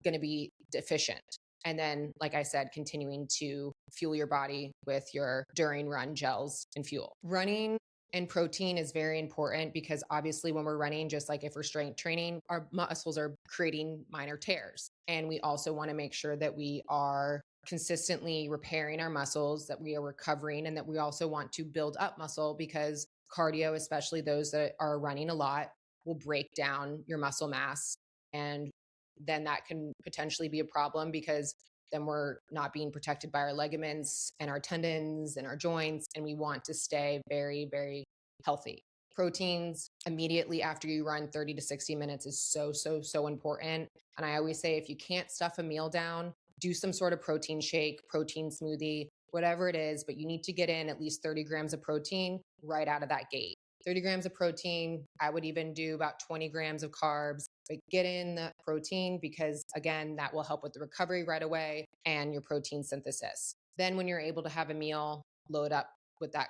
going to be deficient. And then, like I said, continuing to fuel your body with your during run gels and fuel. Running and protein is very important because obviously when we're running, just like if we're strength training, our muscles are creating minor tears. And we also want to make sure that we are consistently repairing our muscles, that we are recovering, and that we also want to build up muscle because cardio, especially those that are running a lot, will break down your muscle mass. And then that can potentially be a problem because then we're not being protected by our ligaments and our tendons and our joints. And we want to stay very, very healthy. Proteins immediately after you run 30 to 60 minutes is so, so, so important. And I always say if you can't stuff a meal down, do some sort of protein shake, protein smoothie, whatever it is, but you need to get in at least 30 grams of protein right out of that gate. 30 grams of protein. I would even do about 20 grams of carbs, but get in the protein because again, that will help with the recovery right away and your protein synthesis. Then when you're able to have a meal, load up with that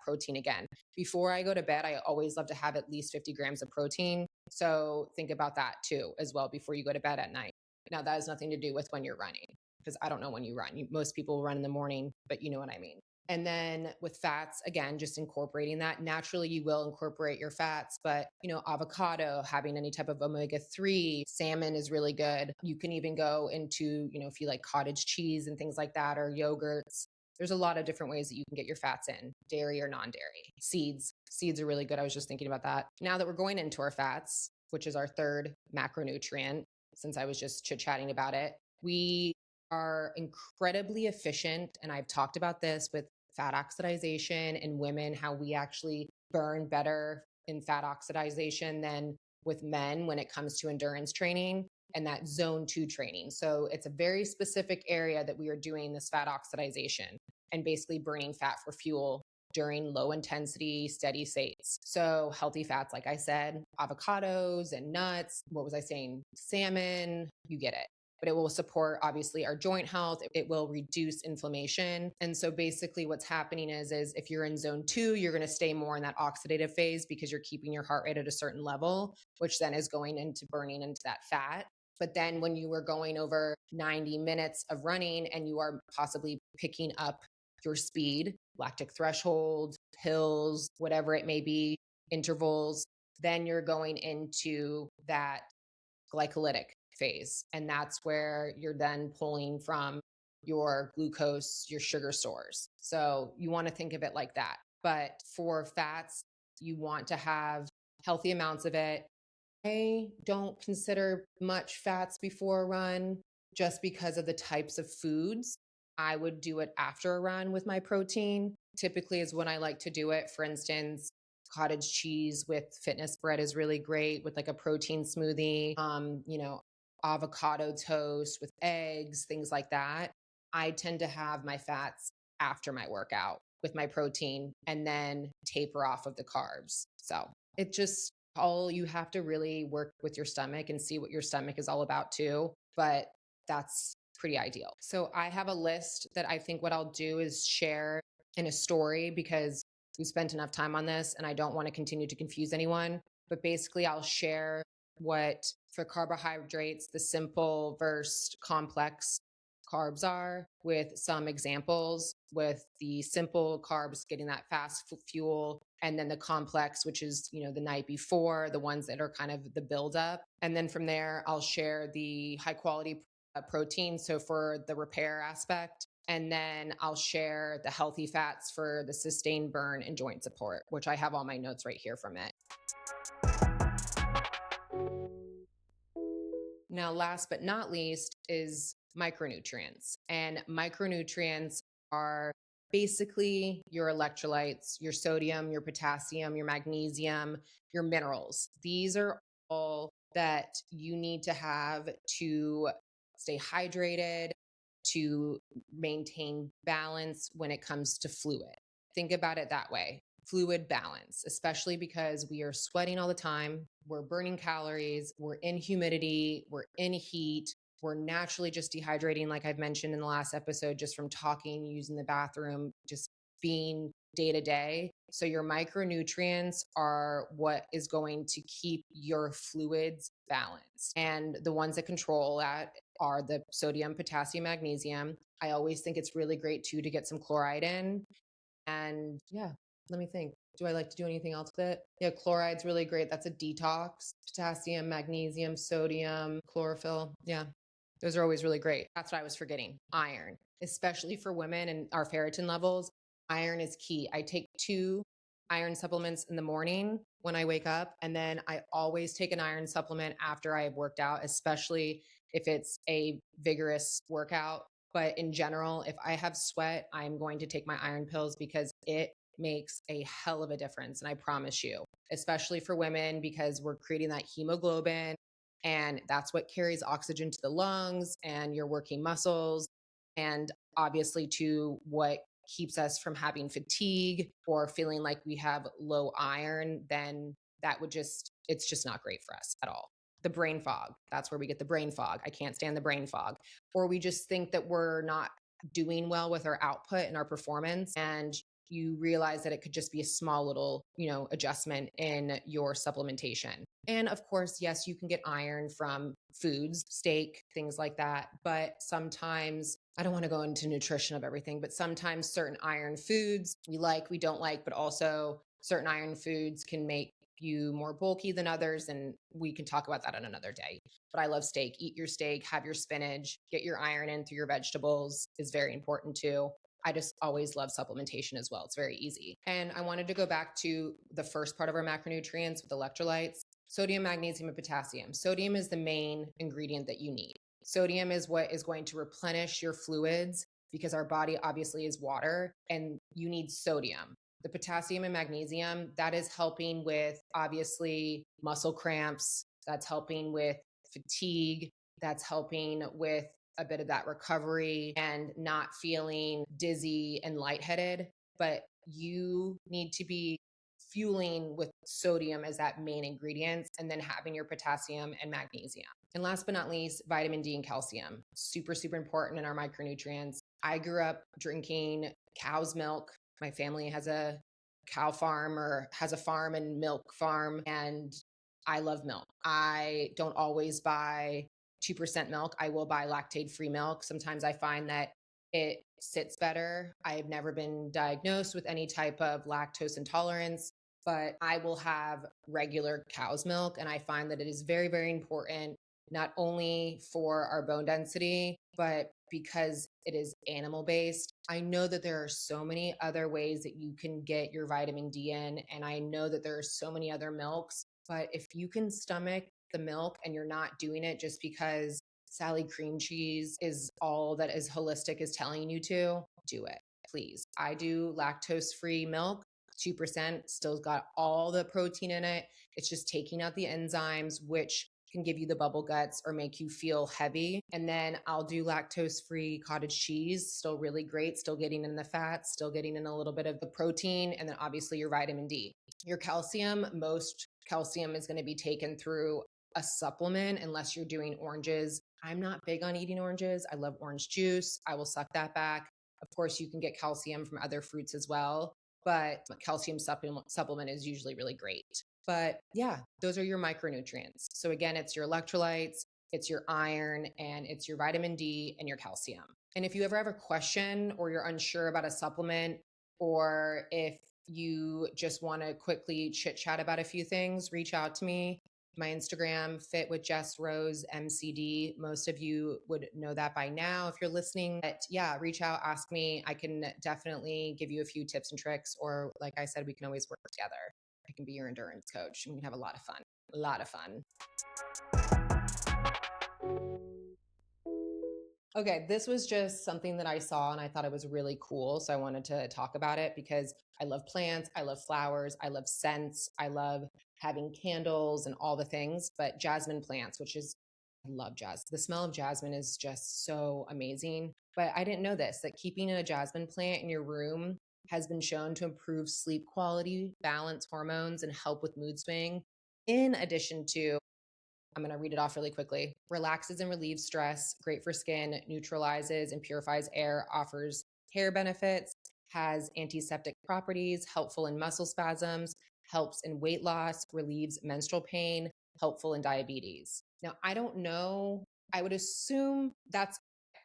protein again. Before I go to bed, I always love to have at least 50 grams of protein. So think about that too, as well, before you go to bed at night. Now that has nothing to do with when you're running because I don't know when you run. Most people run in the morning, but you know what I mean. And then with fats, again, just incorporating that. Naturally, you will incorporate your fats, but avocado, having any type of omega-3, salmon is really good. You can even go into, if you like cottage cheese and things like that, or yogurts. There's a lot of different ways that you can get your fats in, dairy or non-dairy. Seeds are really good. I was just thinking about that. Now that we're going into our fats, which is our third macronutrient, since I was just chit-chatting about it, we are incredibly efficient. And I've talked about this with fat oxidation in women, how we actually burn better in fat oxidation than with men when it comes to endurance training and that zone 2 training. So it's a very specific area that we are doing this fat oxidation and basically burning fat for fuel during low intensity, steady states. So healthy fats, like I said, avocados and nuts. What was I saying? Salmon, you get it. But it will support obviously our joint health. It will reduce inflammation. And so basically what's happening is if you're in zone 2, you're going to stay more in that oxidative phase because you're keeping your heart rate at a certain level, which then is going into burning into that fat. But then when you are going over 90 minutes of running and you are possibly picking up your speed, lactic threshold, hills, whatever it may be, intervals, then you're going into that glycolytic phase. And that's where you're then pulling from your glucose, your sugar stores. So you want to think of it like that. But for fats, you want to have healthy amounts of it. I don't consider much fats before a run just because of the types of foods. I would do it after a run with my protein. Typically is when I like to do it. For instance, cottage cheese with fitness bread is really great with like a protein smoothie, avocado toast with eggs, things like that. I tend to have my fats after my workout with my protein and then taper off of the carbs. So it just all you have to really work with your stomach and see what your stomach is all about too. But that's pretty ideal. So I have a list that I think what I'll do is share in a story because we spent enough time on this and I don't want to continue to confuse anyone. But basically, I'll share what for carbohydrates, the simple versus complex carbs are with some examples with the simple carbs getting that fast fuel and then the complex, which is, the night before, the ones that are kind of the buildup. And then from there, I'll share the high quality protein. So for the repair aspect, and then I'll share the healthy fats for the sustained burn and joint support, which I have all my notes right here from it. Now, last but not least is micronutrients. And micronutrients are basically your electrolytes, your sodium, your potassium, your magnesium, your minerals. These are all that you need to have to stay hydrated, to maintain balance when it comes to fluid. Think about it that way. Fluid balance, especially because we are sweating all the time. We're burning calories. We're in humidity. We're in heat. We're naturally just dehydrating, like I've mentioned in the last episode, just from talking, using the bathroom, just being day to day. So your micronutrients are what is going to keep your fluids balanced. And the ones that control that are the sodium, potassium, magnesium. I always think it's really great too to get some chloride in. And yeah, let me think. Do I like to do anything else with it? Yeah, chloride's really great. That's a detox. Potassium, magnesium, sodium, chlorophyll. Yeah, those are always really great. That's what I was forgetting. Iron, especially for women and our ferritin levels. Iron is key. I take 2 iron supplements in the morning when I wake up. And then I always take an iron supplement after I have worked out, especially if it's a vigorous workout. But in general, if I have sweat, I'm going to take my iron pills because it makes a hell of a difference. And I promise you, especially for women, because we're creating that hemoglobin and that's what carries oxygen to the lungs and your working muscles. And obviously, to what keeps us from having fatigue or feeling like we have low iron, then it's just not great for us at all. The brain fog, that's where we get the brain fog. I can't stand the brain fog. Or we just think that we're not doing well with our output and our performance. And you realize that it could just be a small little, adjustment in your supplementation. And of course, yes, you can get iron from foods, steak, things like that. But sometimes, I don't want to go into nutrition of everything, but sometimes certain iron foods we don't like, but also certain iron foods can make you more bulky than others. And we can talk about that on another day. But I love steak. Eat your steak, have your spinach, get your iron in through your vegetables is very important too. I just always love supplementation as well. It's very easy. And I wanted to go back to the first part of our macronutrients with electrolytes: sodium, magnesium, and potassium. Sodium is the main ingredient that you need. Sodium is what is going to replenish your fluids because our body obviously is water and you need sodium. The potassium and magnesium, that is helping with obviously muscle cramps, that's helping with fatigue, that's helping with a bit of that recovery and not feeling dizzy and lightheaded. But you need to be fueling with sodium as that main ingredient and then having your potassium and magnesium. And last but not least, vitamin D and calcium. Super, super important in our micronutrients. I grew up drinking cow's milk. My family has a cow farm or has a farm and milk farm, and I love milk. I don't always buy 2% milk. I will buy lactate-free milk. Sometimes I find that it sits better. I have never been diagnosed with any type of lactose intolerance, but I will have regular cow's milk. And I find that it is very, very important, not only for our bone density, but because it is animal based. I know that there are so many other ways that you can get your vitamin D in. And I know that there are so many other milks, but if you can stomach the milk and you're not doing it just because Sally cream cheese is all that is holistic is telling you to, do it, please. I do lactose free milk. 2% still got all the protein in it. It's just taking out the enzymes, which can give you the bubble guts or make you feel heavy. And then I'll do lactose free cottage cheese, still really great, still getting in the fats, still getting in a little bit of the protein, and then obviously your vitamin D. Your calcium, most calcium is going to be taken through a supplement unless you're doing oranges. I'm not big on eating oranges. I love orange juice. I will suck that back. Of course, you can get calcium from other fruits as well, but calcium supplement is usually really great. But yeah, those are your micronutrients. So again, it's your electrolytes, it's your iron, and it's your vitamin D and your calcium. And if you ever have a question or you're unsure about a supplement, or if you just want to quickly chit chat about a few things, reach out to me. My Instagram, Fit with Jess Rose MCD. Most of you would know that by now if you're listening. But yeah, reach out, ask me. I can definitely give you a few tips and tricks. Or like I said, we can always work together. I can be your endurance coach and we can have a lot of fun. A lot of fun. Okay, this was just something that I saw and I thought it was really cool. So I wanted to talk about it because I love plants, I love flowers, I love scents, I love having candles and all the things. But jasmine plants, I love jazz. The smell of jasmine is just so amazing. But I didn't know this, that keeping a jasmine plant in your room has been shown to improve sleep quality, balance hormones, and help with mood swing, in addition to I'm going to read it off really quickly. Relaxes and relieves stress, great for skin, neutralizes and purifies air, offers hair benefits, has antiseptic properties, helpful in muscle spasms, helps in weight loss, relieves menstrual pain, helpful in diabetes. Now, I don't know. I would assume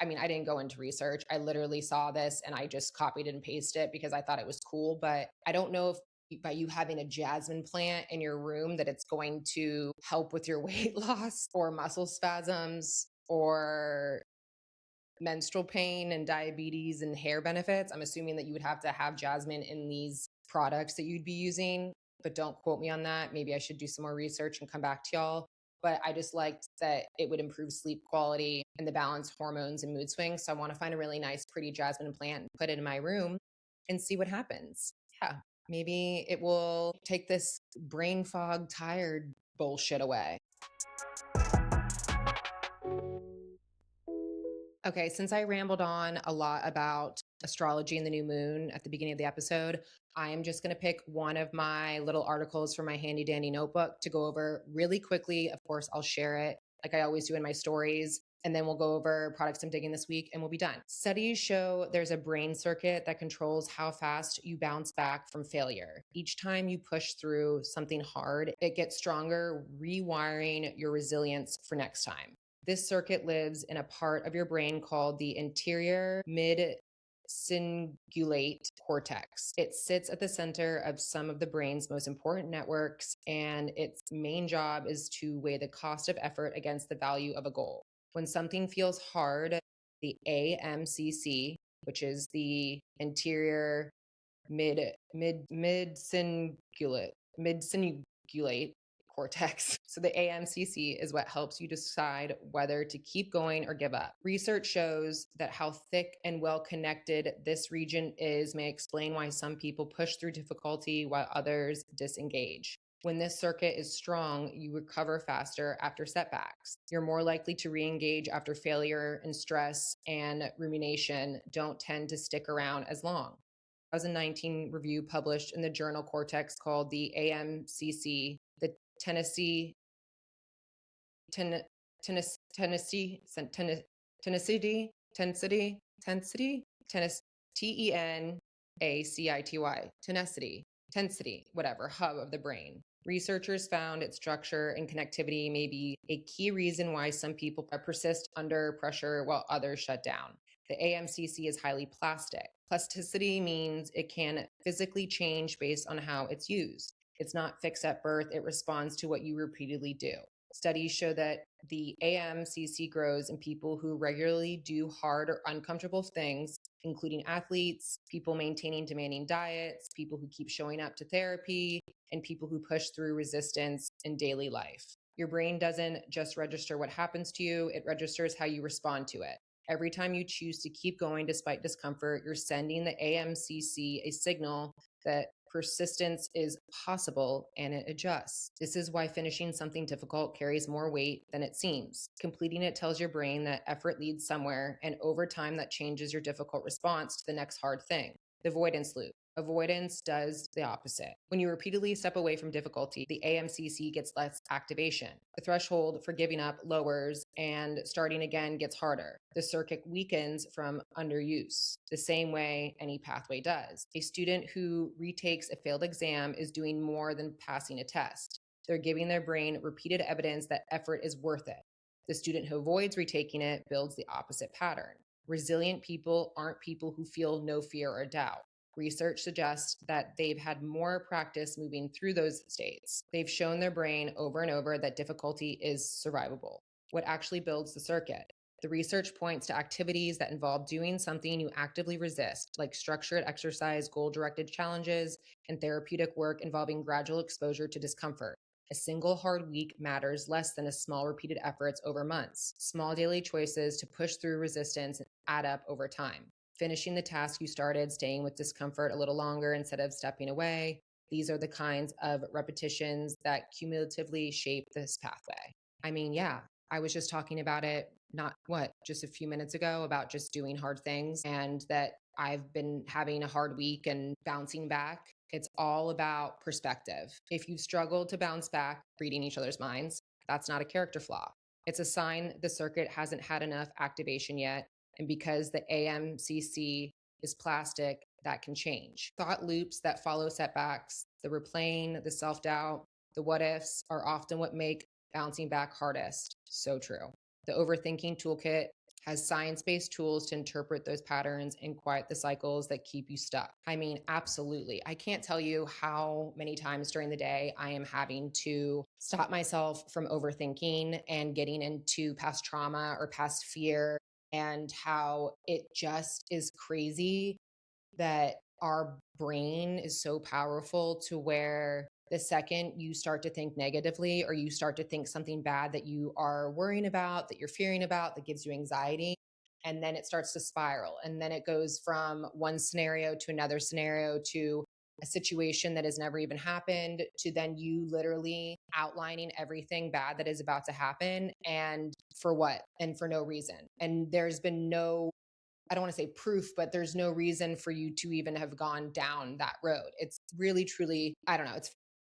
I didn't go into research. I literally saw this and I just copied and pasted it because I thought it was cool. But I don't know if by you having a jasmine plant in your room that it's going to help with your weight loss or muscle spasms or menstrual pain and diabetes and hair benefits. I'm assuming that you would have to have jasmine in these products that you'd be using, but don't quote me on that. Maybe I should do some more research and come back to y'all. But I just liked that it would improve sleep quality and the balance hormones and mood swings. So I want to find a really nice, pretty jasmine plant and put it in my room and see what happens. Yeah, maybe it will take this brain fog, tired bullshit away. Okay, since I rambled on a lot about astrology and the new moon at the beginning of the episode, I am just going to pick one of my little articles from my handy dandy notebook to go over really quickly. Of course, I'll share it like I always do in my stories. And then we'll go over products I'm digging this week and we'll be done. Studies show there's a brain circuit that controls how fast you bounce back from failure. Each time you push through something hard, it gets stronger, rewiring your resilience for next time. This circuit lives in a part of your brain called the anterior mid cingulate cortex. It sits at the center of some of the brain's most important networks, and its main job is to weigh the cost of effort against the value of a goal. When something feels hard, the AMCC, which is the anterior mid cingulate cortex. So the AMCC is what helps you decide whether to keep going or give up. Research shows that how thick and well connected this region is may explain why some people push through difficulty while others disengage. When this circuit is strong, you recover faster after setbacks. You're more likely to re-engage after failure, and stress and rumination don't tend to stick around as long. 2019 review published in the journal Cortex called the AMCC, the Tennessee, ten, Tennessee, Tennessee, Tennessee, Tennessee, Tennessee, Tennessee, Tennessee, whatever, hub of the brain. Researchers found its structure and connectivity may be a key reason why some people persist under pressure while others shut down. The AMCC is highly plastic. Plasticity means it can physically change based on how it's used. It's not fixed at birth, it responds to what you repeatedly do. Studies show that the AMCC grows in people who regularly do hard or uncomfortable things, including athletes, people maintaining demanding diets, people who keep showing up to therapy, and people who push through resistance in daily life. Your brain doesn't just register what happens to you, it registers how you respond to it. Every time you choose to keep going despite discomfort, you're sending the AMCC a signal that persistence is possible and it adjusts. This is why finishing something difficult carries more weight than it seems. Completing it tells your brain that effort leads somewhere, and over time that changes your difficult response to the next hard thing. The avoidance loop. Avoidance does the opposite. When you repeatedly step away from difficulty, the AMCC gets less activation. The threshold for giving up lowers and starting again gets harder. The circuit weakens from underuse, the same way any pathway does. A student who retakes a failed exam is doing more than passing a test. They're giving their brain repeated evidence that effort is worth it. The student who avoids retaking it builds the opposite pattern. Resilient people aren't people who feel no fear or doubt. Research suggests that they've had more practice moving through those states. They've shown their brain over and over that difficulty is survivable. What actually builds the circuit? The research points to activities that involve doing something you actively resist, like structured exercise, goal-directed challenges, and therapeutic work involving gradual exposure to discomfort. A single hard week matters less than a small repeated efforts over months. Small daily choices to push through resistance add up over time. Finishing the task you started, staying with discomfort a little longer instead of stepping away. These are the kinds of repetitions that cumulatively shape this pathway. I mean, yeah, I was just talking about it, just a few minutes ago about just doing hard things and that I've been having a hard week and bouncing back. It's all about perspective. If you've struggled to bounce back, reading each other's minds, That's not a character flaw. It's a sign the circuit hasn't had enough activation yet. And because the AMCC is plastic, that can change. Thought loops that follow setbacks, the replaying, the self doubt, the what ifs are often what make bouncing back hardest. So true. The overthinking toolkit has science-based tools to interpret those patterns and quiet the cycles that keep you stuck. I mean, absolutely. I can't tell you how many times during the day I am having to stop myself from overthinking and getting into past trauma or past fear, and how it just is crazy that our brain is so powerful to where the second you start to think negatively or you start to think something bad that you are worrying about, that you're fearing about, that gives you anxiety, and then it starts to spiral. And then it goes from one scenario to another scenario to a situation that has never even happened to then you literally outlining everything bad that is about to happen, and for what? And for no reason. And there's been no, I don't want to say proof, but there's no reason for you to even have gone down that road. It's really, truly, I don't know.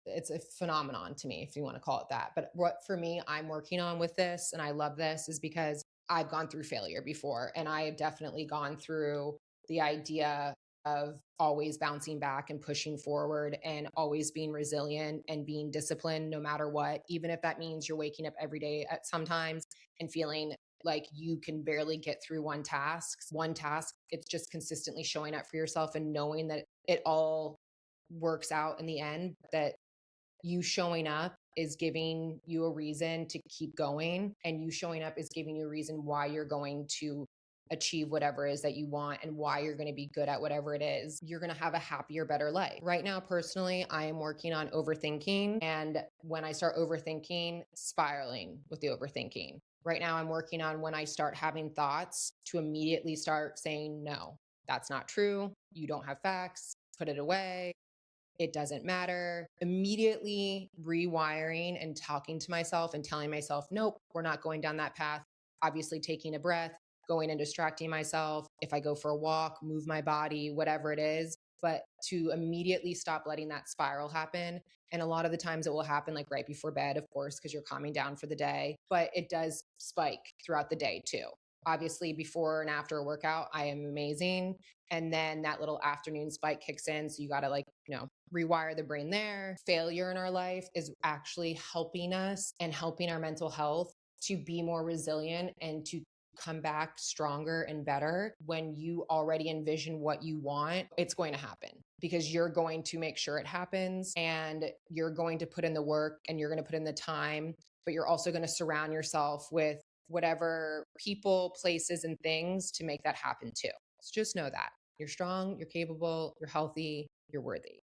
It's a phenomenon to me, if you want to call it that. But what for me, I'm working on with this, and I love this, is because I've gone through failure before, and I have definitely gone through the idea of always bouncing back and pushing forward and always being resilient and being disciplined no matter what, even if that means you're waking up every day at sometimes and feeling like you can barely get through one task. It's just consistently showing up for yourself and knowing that it all works out in the end, that you showing up is giving you a reason to keep going, and you showing up is giving you a reason why you're going to achieve whatever it is that you want and why you're going to be good at whatever it is. You're going to have a happier, better life. Right now, personally, I am working on overthinking. And when I start overthinking, spiraling with the overthinking. Right now, I'm working on when I start having thoughts to immediately start saying, no, that's not true. You don't have facts. Put it away. It doesn't matter. Immediately rewiring and talking to myself and telling myself, nope, we're not going down that path. Obviously, taking a breath, going and distracting myself. If I go for a walk, move my body, whatever it is, but to immediately stop letting that spiral happen. And a lot of the times it will happen like right before bed, of course, because you're calming down for the day, but it does spike throughout the day too. Obviously, before and after a workout, I am amazing. And then that little afternoon spike kicks in. So you got to, like, rewire the brain there. Failure in our life is actually helping us and helping our mental health to be more resilient and to come back stronger and better. When you already envision what you want, it's going to happen because you're going to make sure it happens, and you're going to put in the work and you're going to put in the time, but you're also going to surround yourself with whatever people, places, and things to make that happen too. So just know that you're strong, you're capable, you're healthy, you're worthy.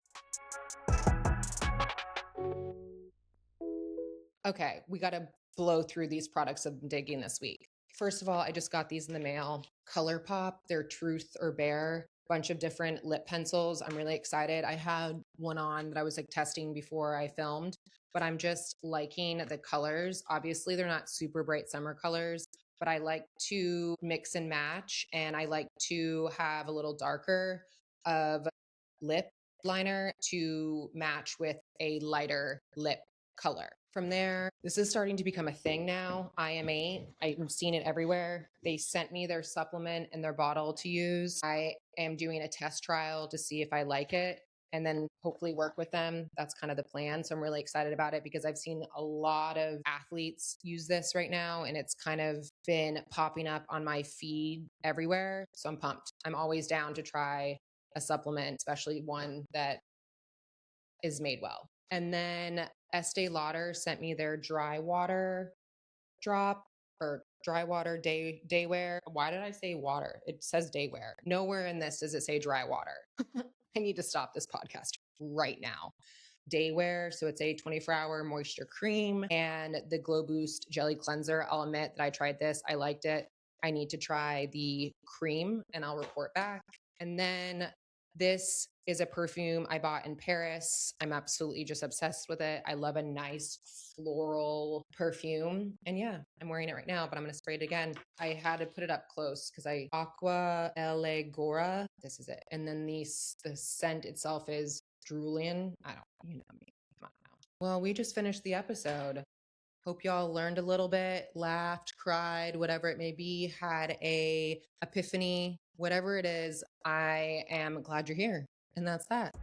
Okay, we got to blow through these products I'm digging this week. First of all, I just got these in the mail. ColourPop, they're Truth or Bear, bunch of different lip pencils. I'm really excited. I had one on that I was like testing before I filmed, but I'm just liking the colors. Obviously, they're not super bright summer colors, but I like to mix and match, and I like to have a little darker of lip liner to match with a lighter lip color. From there, this is starting to become a thing now. IM8, I'm seeing it everywhere. They sent me their supplement and their bottle to use. I am doing a test trial to see if I like it and then hopefully work with them. That's kind of the plan. So I'm really excited about it because I've seen a lot of athletes use this right now, and it's kind of been popping up on my feed everywhere. So I'm pumped. I'm always down to try a supplement, especially one that is made well. And then Estee Lauder sent me their dry water drop, or dry water day wear. Why did I say water? It says day wear. Nowhere in this does it say dry water. I need to stop this podcast right now. Day wear. So it's a 24-hour moisture cream and the Glow Boost Jelly Cleanser. I'll admit that I tried this. I liked it. I need to try the cream and I'll report back. And then this is a perfume I bought in Paris. I'm absolutely just obsessed with it. I love a nice floral perfume. And yeah, I'm wearing it right now, but I'm going to spray it again. I had to put it up close because Aqua Elegora. This is it. And then the scent itself is Drooling. I don't, you know me. Come on now. Well, we just finished the episode. Hope y'all learned a little bit, laughed, cried, whatever it may be, had a epiphany, whatever it is. I am glad you're here. And that's that.